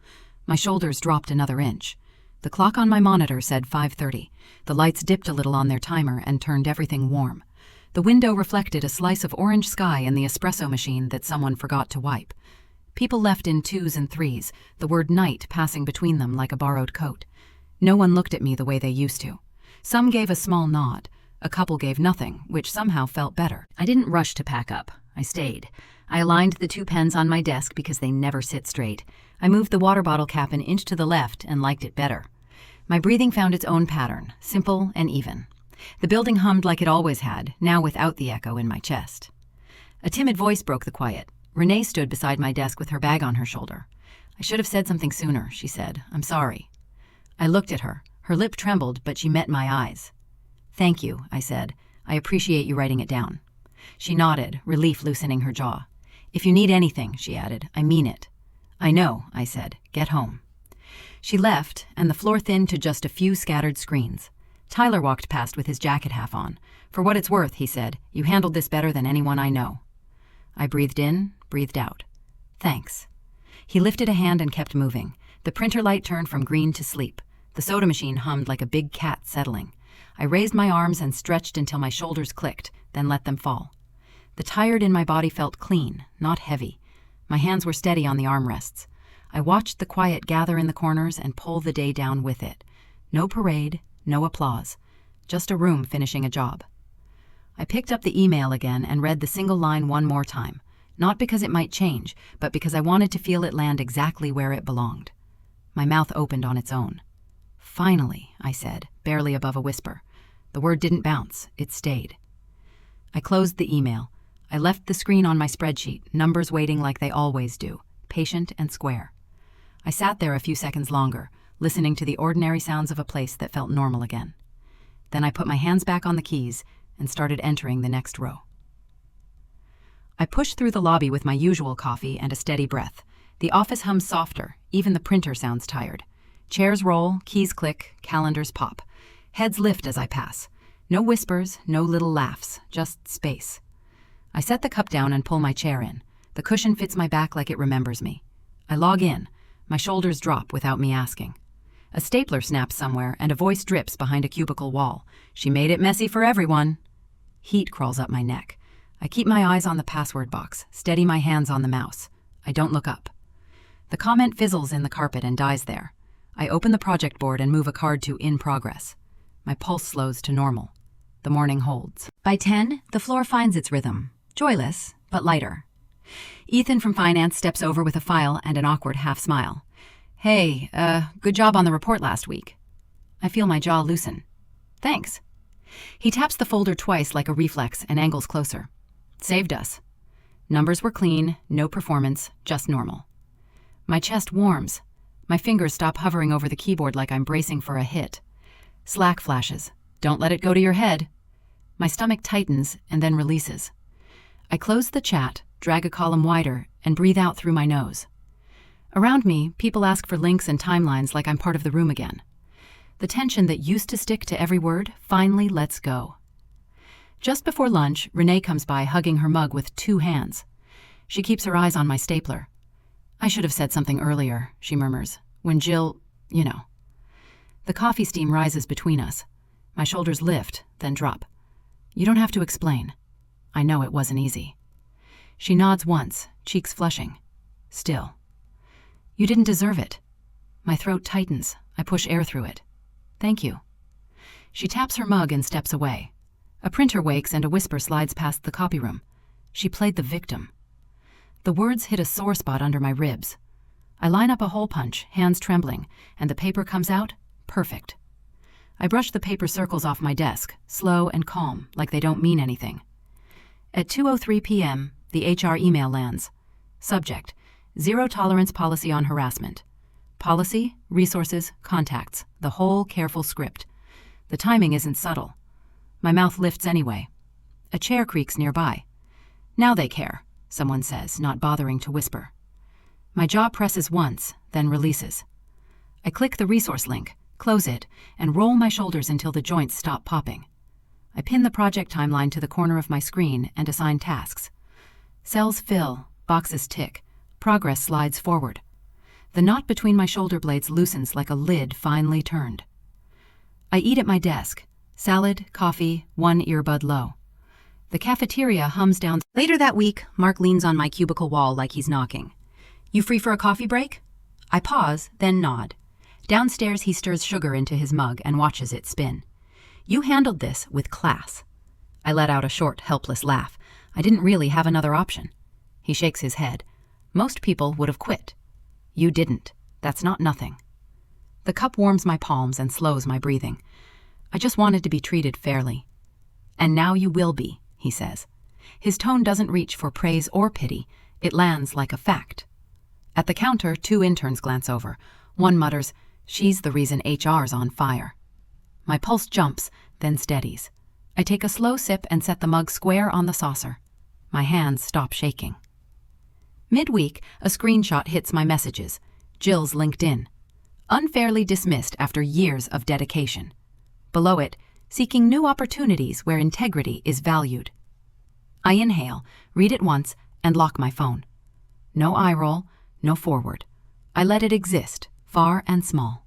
Speaker 1: My shoulders dropped another inch. The clock on my monitor said 5:30. The lights dipped a little on their timer and turned everything warm. The window reflected a slice of orange sky and the espresso machine that someone forgot to wipe. People left in 2s and 3s, the word night passing between them like a borrowed coat. No one looked at me the way they used to. Some gave a small nod. A couple gave nothing, which somehow felt better. I didn't rush to pack up. I stayed. I aligned the 2 pens on my desk because they never sit straight. I moved the water bottle cap an inch to the left and liked it better. My breathing found its own pattern, simple and even. The building hummed like it always had, now without the echo in my chest. A timid voice broke the quiet. Renee stood beside my desk with her bag on her shoulder. "I should have said something sooner," she said. "I'm sorry." I looked at her. Her lip trembled, but she met my eyes. "Thank you," I said. "I appreciate you writing it down." She nodded, relief loosening her jaw. "If you need anything," she added, "I mean it." "I know," I said. "Get home." She left, and the floor thinned to just a few scattered screens. Tyler walked past with his jacket half on. "For what it's worth," he said, "you handled this better than anyone I know." I breathed in, breathed out. "Thanks." He lifted a hand and kept moving. The printer light turned from green to sleep. The soda machine hummed like a big cat settling. I raised my arms and stretched until my shoulders clicked, then let them fall. The tired in my body felt clean, not heavy. My hands were steady on the armrests. I watched the quiet gather in the corners and pull the day down with it. No parade, no applause. Just a room finishing a job. I picked up the email again and read the single line one more time, not because it might change, but because I wanted to feel it land exactly where it belonged. My mouth opened on its own. "Finally," I said, barely above a whisper. The word didn't bounce, it stayed. I closed the email. I left the screen on my spreadsheet, numbers waiting like they always do. patient and square. I sat there a few seconds longer, listening to the ordinary sounds of a place that felt normal again. Then I put my hands back on the keys and started entering the next row. I pushed through the lobby with my usual coffee and a steady breath. The office hums softer, even the printer sounds tired. Chairs roll, keys click, calendars pop. Heads lift as I pass. No whispers, no little laughs, just space. I set the cup down and pull my chair in. The cushion fits my back like it remembers me. I log in. My shoulders drop without me asking. A stapler snaps somewhere and a voice drips behind a cubicle wall. She made it messy for everyone. Heat crawls up my neck. I keep my eyes on the password box, steady my hands on the mouse. I don't look up. The comment fizzles in the carpet and dies there. I open the project board and move a card to "In Progress." My pulse slows to normal. The morning holds.
Speaker 2: By 10, the floor finds its rhythm. Joyless, but lighter.
Speaker 1: Ethan from finance steps over with a file and an awkward half smile. "Hey, good job on the report last week." I feel my jaw loosen. "Thanks." He taps the folder twice like a reflex and angles closer. "Saved us." Numbers were clean, no performance, just normal. My chest warms. My fingers stop hovering over the keyboard like I'm bracing for a hit. Slack flashes. "Don't let it go to your head." My stomach tightens and then releases. I close the chat, drag a column wider, and breathe out through my nose. Around me, people ask for links and timelines like I'm part of the room again. The tension that used to stick to every word finally lets go. Just before lunch, Renee comes by hugging her mug with 2 hands. She keeps her eyes on my stapler. "I should have said something earlier," she murmurs, "when Jill, you know." The coffee steam rises between us. My shoulders lift, then drop. "You don't have to explain. I know it wasn't easy." She nods once, cheeks flushing. Still. "You didn't deserve it." My throat tightens. I push air through it. "Thank you." She taps her mug and steps away. A printer wakes and a whisper slides past the copy room. She played the victim. The words hit a sore spot under my ribs. I line up a hole punch, hands trembling, and the paper comes out perfect. I brush the paper circles off my desk, slow and calm, like they don't mean anything. At 2:03 p.m., the HR email lands. Subject: Zero tolerance policy on harassment. Policy, resources, contacts, the whole careful script. The timing isn't subtle. My mouth lifts anyway. A chair creaks nearby. "Now they care," someone says, not bothering to whisper. My jaw presses once, then releases. I click the resource link, close it, and roll my shoulders until the joints stop popping. I pin the project timeline to the corner of my screen and assign tasks. Cells fill, boxes tick, progress slides forward. The knot between my shoulder blades loosens like a lid finely turned. I eat at my desk. Salad, coffee, 1 earbud low. The cafeteria hums down. Later that week, Mark leans on my cubicle wall like he's knocking. "You free for a coffee break?" I pause, then nod. Downstairs, he stirs sugar into his mug and watches it spin. "You handled this with class." I let out a short, helpless laugh. I didn't really have another option. He shakes his head. "Most people would have quit." "You didn't. That's not nothing." The cup warms my palms and slows my breathing. I just wanted to be treated fairly. "And now you will be," he says. His tone doesn't reach for praise or pity. It lands like a fact. At the counter, 2 interns glance over. One mutters, "She's the reason HR's on fire." My pulse jumps, then steadies. I take a slow sip and set the mug square on the saucer. My hands stop shaking. Midweek, a screenshot hits my messages. Jill's LinkedIn. Unfairly dismissed after years of dedication. Below it, seeking new opportunities where integrity is valued. I inhale, read it once, and lock my phone. No eye roll, no forward. I let it exist, far and small.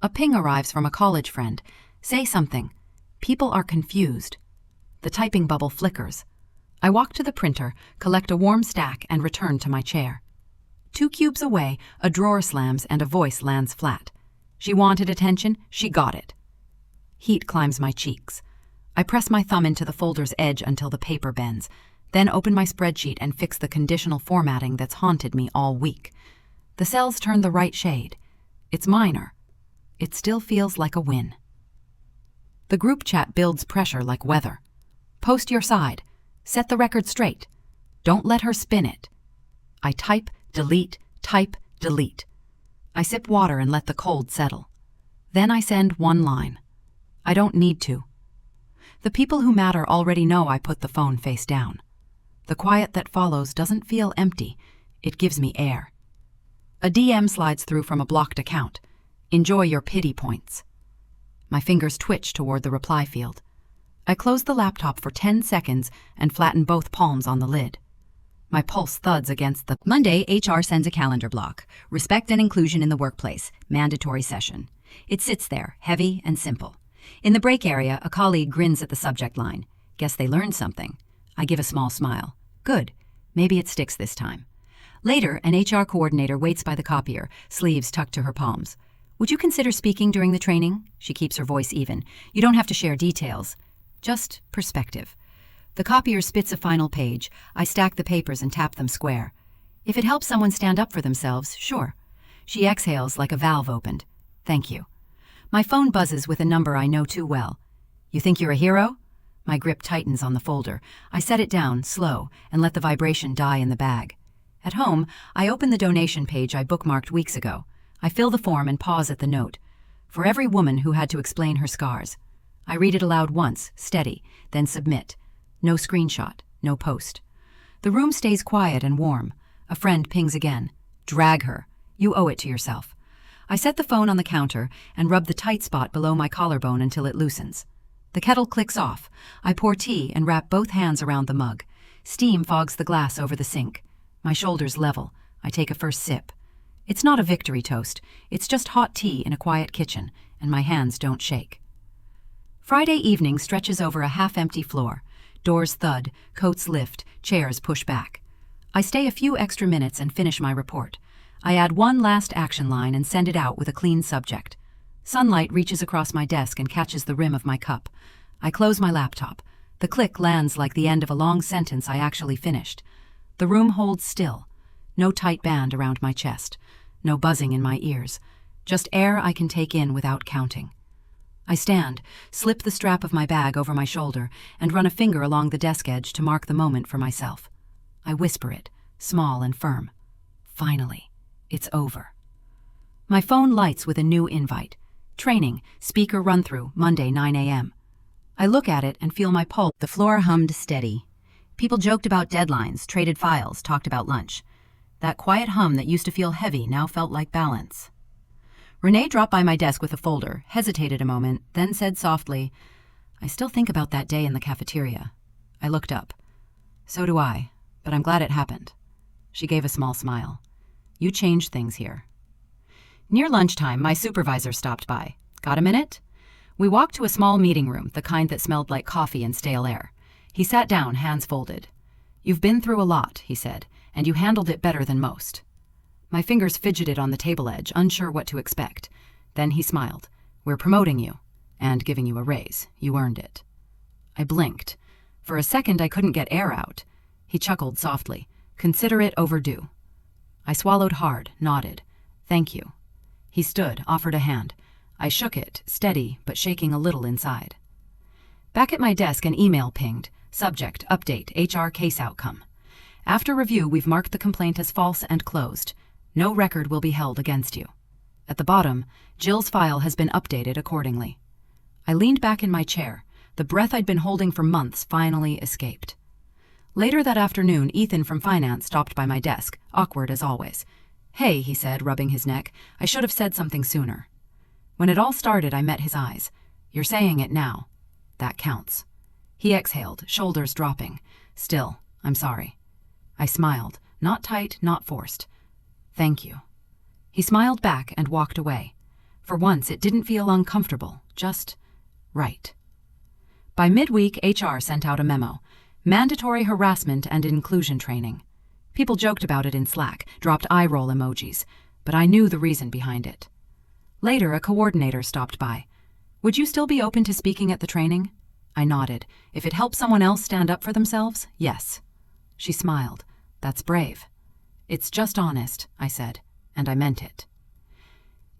Speaker 1: A ping arrives from a college friend. "Say something. People are confused." The typing bubble flickers. I walk to the printer, collect a warm stack, and return to my chair. 2 cubes away, a drawer slams and a voice lands flat. She wanted attention, she got it. Heat climbs my cheeks. I press my thumb into the folder's edge until the paper bends, then open my spreadsheet and fix the conditional formatting that's haunted me all week. The cells turn the right shade. It's minor. It still feels like a win. The group chat builds pressure like weather. "Post your side. Set the record straight. Don't let her spin it." I type, delete, type, delete. I sip water and let the cold settle. Then I send one line. I don't need to. The people who matter already know I put the phone face down. The quiet that follows doesn't feel empty. It gives me air. A DM slides through from a blocked account. Enjoy your pity points. My fingers twitch toward the reply field. I close the laptop for 10 seconds and flatten both palms on the lid. My pulse thuds against the
Speaker 2: Monday, HR sends a calendar block. Respect and inclusion in the workplace. Mandatory session. It sits there, heavy and simple. In the break area, a colleague grins at the subject line. Guess they learned something. I give a small smile. Good. Maybe it sticks this time. Later, an HR coordinator waits by the copier, sleeves tucked to her palms. Would you consider speaking during the training? She keeps her voice even. You don't have to share details. Just perspective. The copier spits a final page. I stack the papers and tap them square. If it helps someone stand up for themselves, sure. She exhales like a valve opened. Thank you. My phone buzzes with a number I know too well. You think you're a hero? My grip tightens on the folder. I set it down, slow, and let the vibration die in the bag. At home, I open the donation page I bookmarked weeks ago. I fill the form and pause at the note. For every woman who had to explain her scars. I read it aloud once, steady, then submit. No screenshot, no post. The room stays quiet and warm. A friend pings again. Drag her. You owe it to yourself. I set the phone on the counter and rub the tight spot below my collarbone until it loosens. The kettle clicks off. I pour tea and wrap both hands around the mug. Steam fogs the glass over the sink. My shoulders level. I take a first sip. It's not a victory toast. It's just hot tea in a quiet kitchen, and my hands don't shake. Friday evening stretches over a half-empty floor. Doors thud, coats lift, chairs push back. I stay a few extra minutes and finish my report. I add one last action line and send it out with a clean subject. Sunlight reaches across my desk and catches the rim of my cup. I close my laptop. The click lands like the end of a long sentence I actually finished. The room holds still. No tight band around my chest. No buzzing in my ears. Just air I can take in without counting. I stand, slip the strap of my bag over my shoulder, and run a finger along the desk edge to mark the moment for myself. I whisper it, small and firm. Finally, it's over. My phone lights with a new invite. Training, speaker run-through, Monday 9 a.m. I look at it and feel my pulse. The floor hummed steady. People joked about deadlines, traded files, talked about lunch. That quiet hum that used to feel heavy now felt like balance. Renee dropped by my desk with a folder, hesitated a moment, then said softly, I still think about that day in the cafeteria. I looked up. So do I, but I'm glad it happened. She gave a small smile. You changed things here. Near lunchtime, my supervisor stopped by. Got a minute? We walked to a small meeting room, the kind that smelled like coffee and stale air. He sat down, hands folded. You've been through a lot, he said, and you handled it better than most. My fingers fidgeted on the table edge, unsure what to expect. Then he smiled. We're promoting you, and giving you a raise. You earned it. I blinked. For a second, I couldn't get air out. He chuckled softly. Consider it overdue. I swallowed hard, nodded. Thank you. He stood, offered a hand. I shook it, steady, but shaking a little inside. Back at my desk, an email pinged. Subject, update, HR case outcome. After review, we've marked the complaint as false and closed. No record will be held against you. At the bottom, Jill's file has been updated accordingly. I leaned back in my chair. The breath I'd been holding for months finally escaped. Later that afternoon, Ethan from finance stopped by my desk, awkward as always. Hey, he said, rubbing his neck. I should have said something sooner. When it all started, I met his eyes. You're saying it now. That counts. He exhaled, shoulders dropping. Still, I'm sorry. I smiled, not tight, not forced. Thank you. He smiled back and walked away. For once, it didn't feel uncomfortable, just right. By midweek, HR sent out a memo. Mandatory harassment and inclusion training. People joked about it in Slack, dropped eye-roll emojis, but I knew the reason behind it. Later, a coordinator stopped by. Would you still be open to speaking at the training? I nodded. If it helps someone else stand up for themselves, yes. She smiled. That's brave. It's just honest, I said, and I meant it.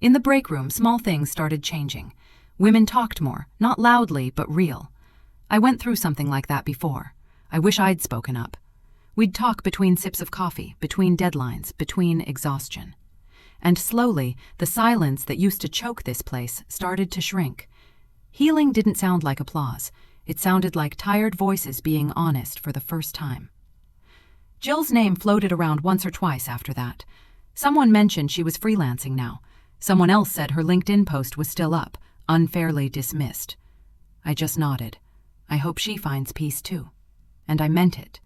Speaker 2: In the break room, small things started changing. Women talked more, not loudly, but real. I went through something like that before. I wish I'd spoken up.
Speaker 1: We'd talk between sips of coffee, between deadlines, between exhaustion. And slowly, the silence that used to choke this place started to shrink. Healing didn't sound like applause. It sounded like tired voices being honest for the first time. Jill's name floated around once or twice after that. Someone mentioned she was freelancing now. Someone else said her LinkedIn post was still up, unfairly dismissed. I just nodded. I hope she finds peace too. And I meant it,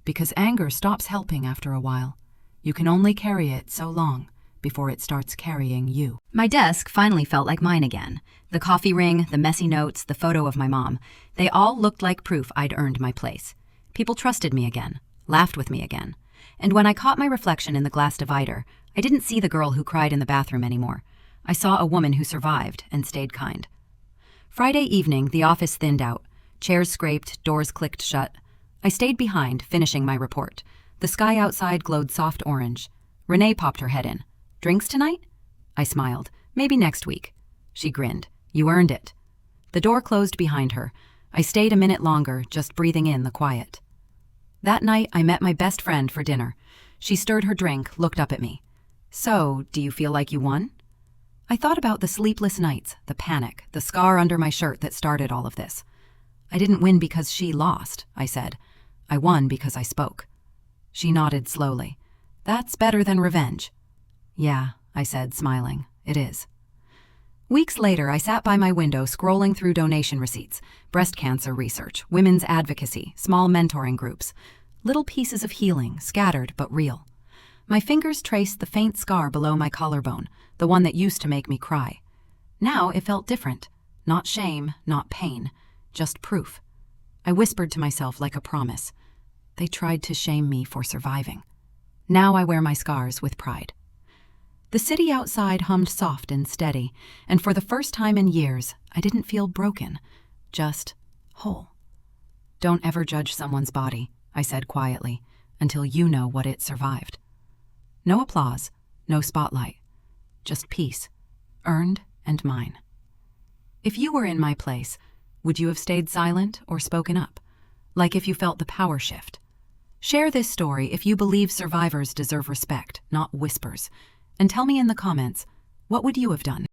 Speaker 1: because anger stops helping after a while. You can only carry it so long before it starts carrying you.
Speaker 2: My desk finally felt like mine again. The coffee ring, the messy notes, the photo of my mom, they all looked like proof I'd earned my place. People trusted me again, laughed with me again. And when I caught my reflection in the glass divider, I didn't see the girl who cried in the bathroom anymore. I saw a woman who survived and stayed kind. Friday evening, the office thinned out. Chairs scraped, doors clicked shut. I stayed behind, finishing my report. The sky outside glowed soft orange. Renee popped her head in. Drinks tonight? I smiled. Maybe next week. She grinned. You earned it. The door closed behind her. I stayed a minute longer, just breathing in the quiet. That night, I met my best friend for dinner. She stirred her drink, looked up at me. So, do you feel like you won? I thought about the sleepless nights, the panic, the scar under my shirt that started all of this. I didn't win because she lost, I said. I won because I spoke. She nodded slowly. That's better than revenge. Yeah, I said, smiling. It is. Weeks later, I sat by my window scrolling through donation receipts, breast cancer research, women's advocacy, small mentoring groups, little pieces of healing, scattered but real. My fingers traced the faint scar below my collarbone, the one that used to make me cry. Now it felt different. Not shame, not pain, just proof. I whispered to myself like a promise. They tried to shame me for surviving. Now I wear my scars with pride. The city outside hummed soft and steady, and for the first time in years, I didn't feel broken, just whole. Don't ever judge someone's body, I said quietly, until you know what it survived. No applause, no spotlight, just peace, earned and mine. If you were in my place, would you have stayed silent or spoken up? Like if you felt the power shift. Share this story if you believe survivors deserve respect, not whispers. And tell me in the comments, what would you have done?